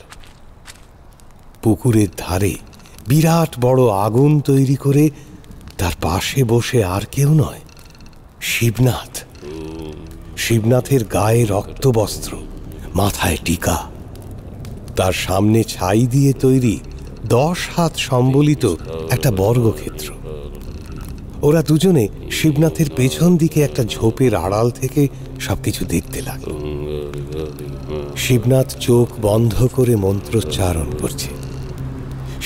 B: পুকুরের ধারে বিরাট বড় আগুন তৈরি করে তার পাশে বসে আর কেউ নয়, শিবনাথ। শিবনাথের গায়ে রক্তবস্ত্র, মাথায় টিকা, তার সামনে ছাই দিয়ে তৈরি 10 হাত সম্বলিত একটা বর্গক্ষেত্র। ওরা দুজনে শিবনাথের পেছন দিকে একটা ঝোপের আড়াল থেকে সবকিছু দেখতে লাগলো। শিবনাথ চোখ বন্ধ করে মন্ত্রোচ্চারণ করছে।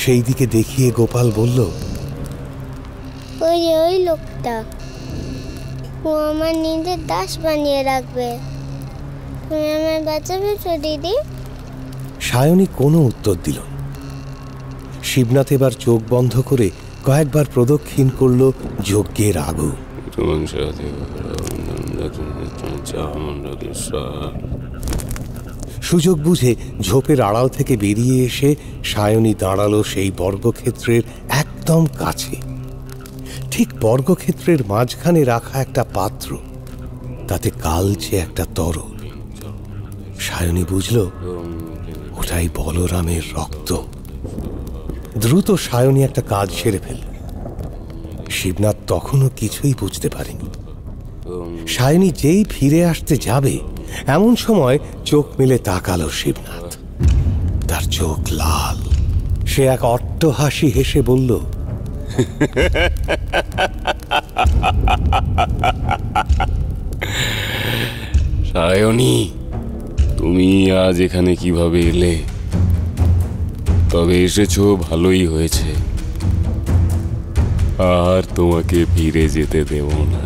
B: সেই দিকে দেখিয়ে গোপাল বলল,
E: ওই লোকটা, ও আমার নিজের দাস বানিয়ে রাখবে। তুমি আমার বাঁচাবে তো দিদি?
B: সায়নী কোনো উত্তর দিল না। শিবনাথ এবার চোখ বন্ধ করে কয়েকবার প্রদক্ষিণ করল যজ্ঞের আগুন। সুযোগ বুঝে ঝোপের আড়াল থেকে বেরিয়ে এসে সায়নী দাঁড়ালো সেই বর্গক্ষেত্রের একদম কাছে। ঠিক বর্গক্ষেত্রের মাঝখানে রাখা একটা পাত্র, তাতে কালচে একটা তরল। সায়নী বুঝল ওটাই বলরামের রক্ত। দ্রুত সায়নী একটা কাজ সেরে ফেলল। শিবনাথ তখনও কিছুই বুঝতে পারেনি। সায়নী যেই ফিরে আসতে যাবে এমন সময় চোখ মেলে তাকালো শিবনাথ। তার চোখ লাল। সে এক অট্টহাসি হেসে বলল,
I: সায়নী, তুমি আজ এখানে কিভাবে এলে? তবে এসেছো ভালোই হয়েছে, আর তোমাকে ফিরে যেতে দেব না।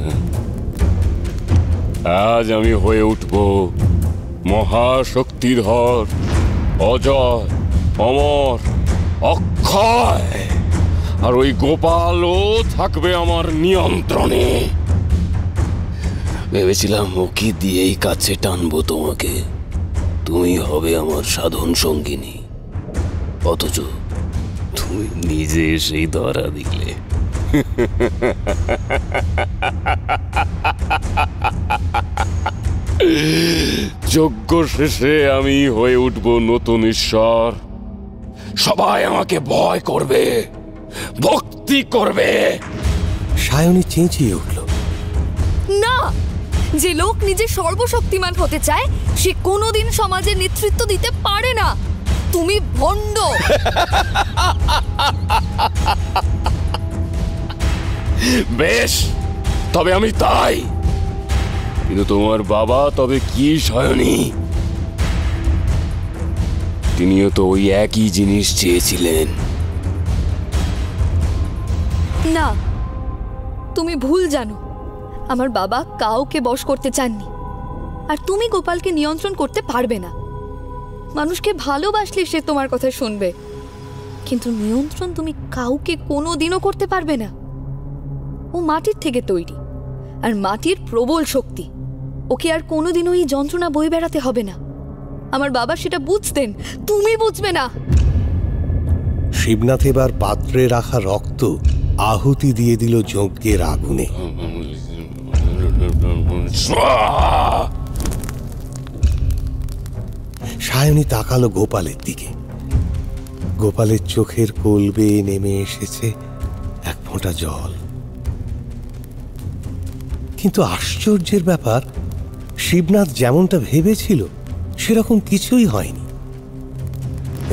I: আজ আমি হয়ে উঠব মহাশক্তিধর, অজয়, অমর, অক্ষয়, আর ওই গোপালও থাকবে আমার নিয়ন্ত্রণে। ভেবেছিলাম ওকে দিয়েই কাছে টানবো তোমাকে, তুমি হবে আমার সাধন সঙ্গিনী। অথচ তুমি নিজে সেই ধরা দিলে। যজ্ঞ শেষে আমি হয়ে উঠব নতুন ঈশ্বর। সবাই আমাকে ভয় করবে, ভক্তি করবে।
B: সায়নী চেঁচিয়ে উঠল,
D: না! যে লোক নিজে সর্বশক্তিমান হতে চায় সে কোনোদিন সমাজের নেতৃত্ব দিতে পারে না। তুমি ভণ্ড।
I: বেশ, তবে আমি তাই। কিন্তু তোমার বাবা তবে কি সায়নী? তিনিও তো ওই একই জিনিস চেয়েছিলেন।
D: না, তুমি ভুল জানো। আমার বাবা কাউকে বশ করতে চাননি, আর তুমি গোপালকে নিয়ন্ত্রণ করতে পারবে না। মানুষকে ভালোবাসলে সে তোমার কথা শুনবে, কিন্তু নিয়ন্ত্রণ তুমি কাউকে কোনোদিনও করতে পারবে না। ও মাটির থেকে তৈরি, আর মাটির প্রবল শক্তি। ওকে আর কোনোদিনও এই যন্ত্রণা বয়ে বেড়াতে হবে না। আমার বাবা সেটা বুঝতেন, তুমি বুঝবে না।
B: শিবনাথ এবার পাত্রে রাখা রক্ত আহুতি দিয়ে দিল যজ্ঞের আগুনে। সায়নী তাকালো গোপালের দিকে। গোপালের চোখের কোল বেয়ে নেমে এসেছে এক ফোঁটা জল। কিন্তু আশ্চর্যের ব্যাপার, শিবনাথ যেমনটা ভেবেছিল সেরকম কিছুই হয়নি।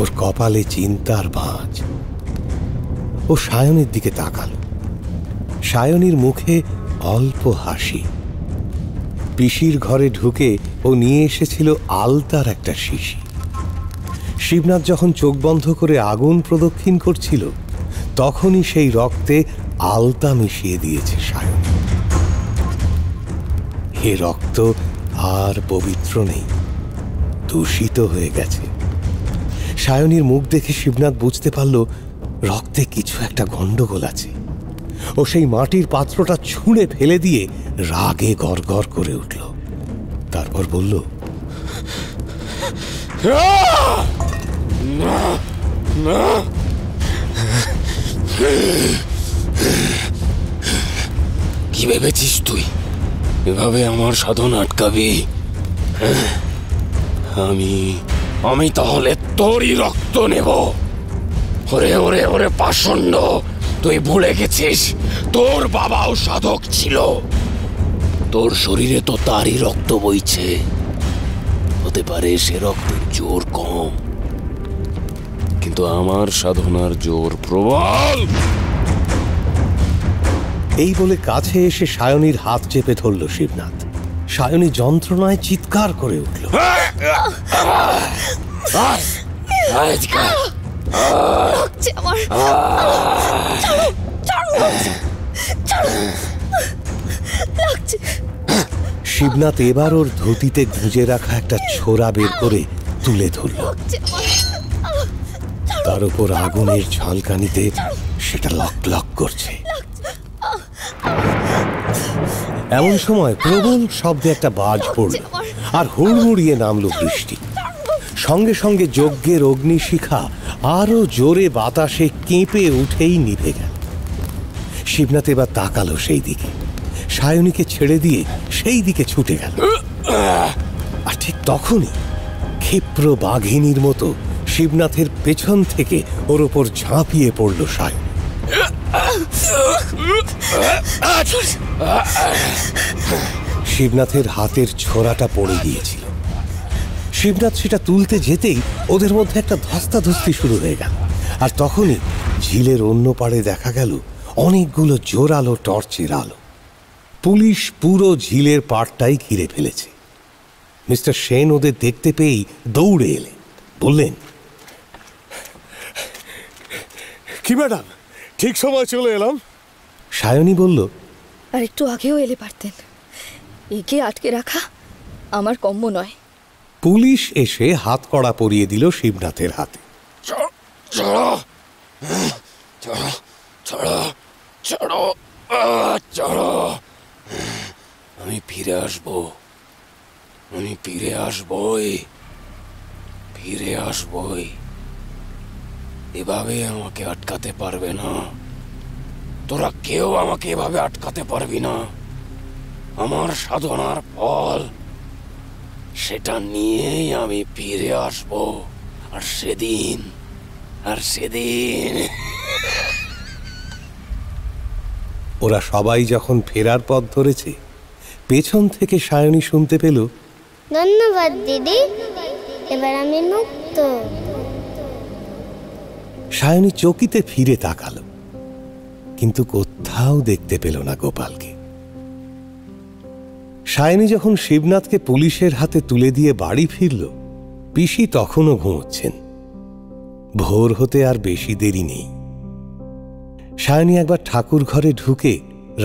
B: ওর কপালে চিন্তার ভাঁজ। ও সায়নীর দিকে তাকালো। সায়নীর মুখে অল্প হাসি। পিসির ঘরে ঢুকে ও নিয়ে এসেছিল আলতার একটা শিশি। শিবনাথ যখন চোখ বন্ধ করে আগুন প্রদক্ষিণ করছিল তখনই সেই রক্তে আলতা মিশিয়ে দিয়েছে সায়নী। হে রক্ত আর পবিত্র নেই, দূষিত হয়ে গেছে। সায়নীর মুখ দেখে শিবনাথ বুঝতে পারল রক্তে কিছু একটা গন্ডগোল আছে। ও সেই মাটির পাত্রটা ছুঁড়ে ফেলে দিয়ে রাগে গড়গড় করে উঠল। তারপর বলল,
I: কি ভেবেছিস তুই এভাবে আমার সাধন আটকাবি? আমি তাহলে তোরই রক্ত নেব। ওরে ওরে ওরে পাষণ্ড, তুই ভুলে গেছিস তোর বাবাও সাধক ছিল। তোর শরীরে তো তারই রক্ত বইছে। হতে পারে সে রক্তের জোর কম, কিন্তু আমার সাধনার জোর প্রবল।
B: এই বলে কাছে এসে সায়নীর হাত চেপে ধরল শিবনাথ। সায়নী যন্ত্রণায় চিৎকার করে উঠল। শিবনাথ এবার ওর ধুতিতে গুঁজে রাখা একটা ছোরা বের করে তুলে ধরল। তার উপর আগুনের ঝলকানিতে সেটা লক লক করছে। এমন সময় প্রবল শব্দে একটা বাজ পড়ল আর হুড়মুড়িয়ে নামলো বৃষ্টি। সঙ্গে সঙ্গে যজ্ঞের অগ্নিশিখা আরো জোরে বাতাসে কেঁপে উঠেই নিভে গেল। শিবনাথ এবার তাকালো সেই দিকে। সায়নীকে ছেড়ে দিয়ে সেই দিকে ছুটে গেল। আর ঠিক তখনই ক্ষিপ্র বাঘিনীর মতো শিবনাথের পেছন থেকে ওর ওপর ঝাঁপিয়ে পড়ল সায়নী। শিবনাথের হাতের ছোরাটা পড়ে গিয়েছিল। শিবনাথ সেটা তুলতে যেতেই ওদের মধ্যে একটা ধস্তাধস্তি শুরু হয়ে গেল। আর তখনই ঝিলের অন্য পাড়ে দেখা গেল অনেকগুলো জোরালো টর্চের আলো। পুলিশ পুরো ঝিলের পাড়টাই ঘিরে ফেলেছে। মিস্টার সেন ওদের দেখতে পেয়েই দৌড়ে এলেন। বললেন,
G: কি ম্যাডাম, ঠিক সময় চলে এলাম।
B: সায়নী বলল,
D: আর একটু আগেও এলে পারতেন। একে আটকে রাখা আমার কম্য নয়।
B: পুলিশ এসে হাত কড়া পরিয়ে দিল শিবনাথের হাতে।
I: আমি ফিরে আসবো, আমি ফিরে আসবই, ফিরে আসবই। এভাবে আমাকে আটকাতে পারবে না। তোরা কেউ আমাকে এভাবে আটকাতে পারবি না। আমার সাধনার ফল, সেটা নিয়েই আমি ফিরে আসব। আর সেদিন
B: ওরা সবাই যখন ফেরার পথ ধরেছে, পেছন থেকে সায়নী শুনতে পেল,
E: ধন্যবাদ দিদি, এবার আমি মুক্ত।
B: সায়নী চকিতে ফিরে তাকালো, কিন্তু কোথাও দেখতে পেল না গোপালকে। সায়নী যখন শিবনাথকে পুলিশের হাতে তুলে দিয়ে বাড়ি ফিরল, পিসি তখনও ঘুমোচ্ছেন। ভোর হতে আর বেশি দেরি নেই। সায়নী একবার ঠাকুর ঘরে ঢুকে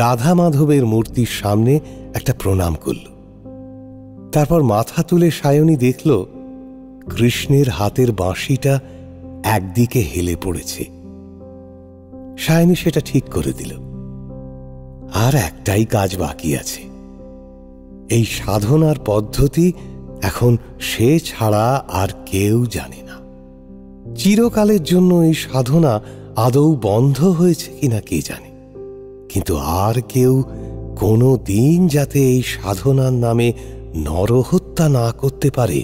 B: রাধা মাধবের মূর্তির সামনে একটা প্রণাম করল। তারপর মাথা তুলে সায়নী দেখল কৃষ্ণের হাতের বাঁশিটা একদিকে হেলে পড়েছে। সায়নী সেটা ঠিক করে দিল। আর একটাই কাজ বাকি আছে। এই সাধনার পদ্ধতি এখন সে ছাড়া আর কেউ জানে না। চিরকালের জন্য এই সাধনা আদৌ বন্ধ হয়েছে কিনা কে জানে, কিন্তু আর কেউ কোনো দিন যাতে এই সাধনার নামে নরহত্যা না করতে পারে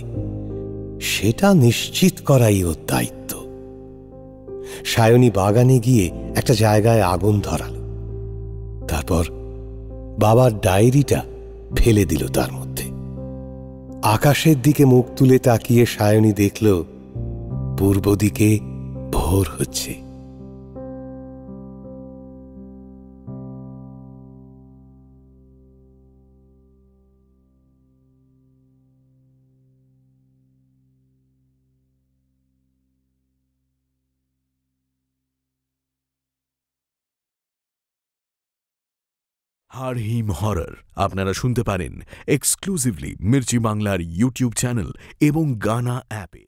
B: সেটা নিশ্চিত করাই ওর দায়িত্ব। সায়নী বাগানে গিয়ে একটা জায়গায় আগুন ধরালো, তারপর বাবার ডায়েরিটা ফেলে দিল তার মধ্যে। আকাশের দিকে মুখ তুলে তাকিয়ে সায়নী দেখল পূর্ব দিকে ভোর হচ্ছে।
A: হাড় হিম হরর আপনারা শুনতে পারেন এক্সক্লুসিভলি মির্চি বাংলার ইউটিউব চ্যানেল এবং গানা অ্যাপে।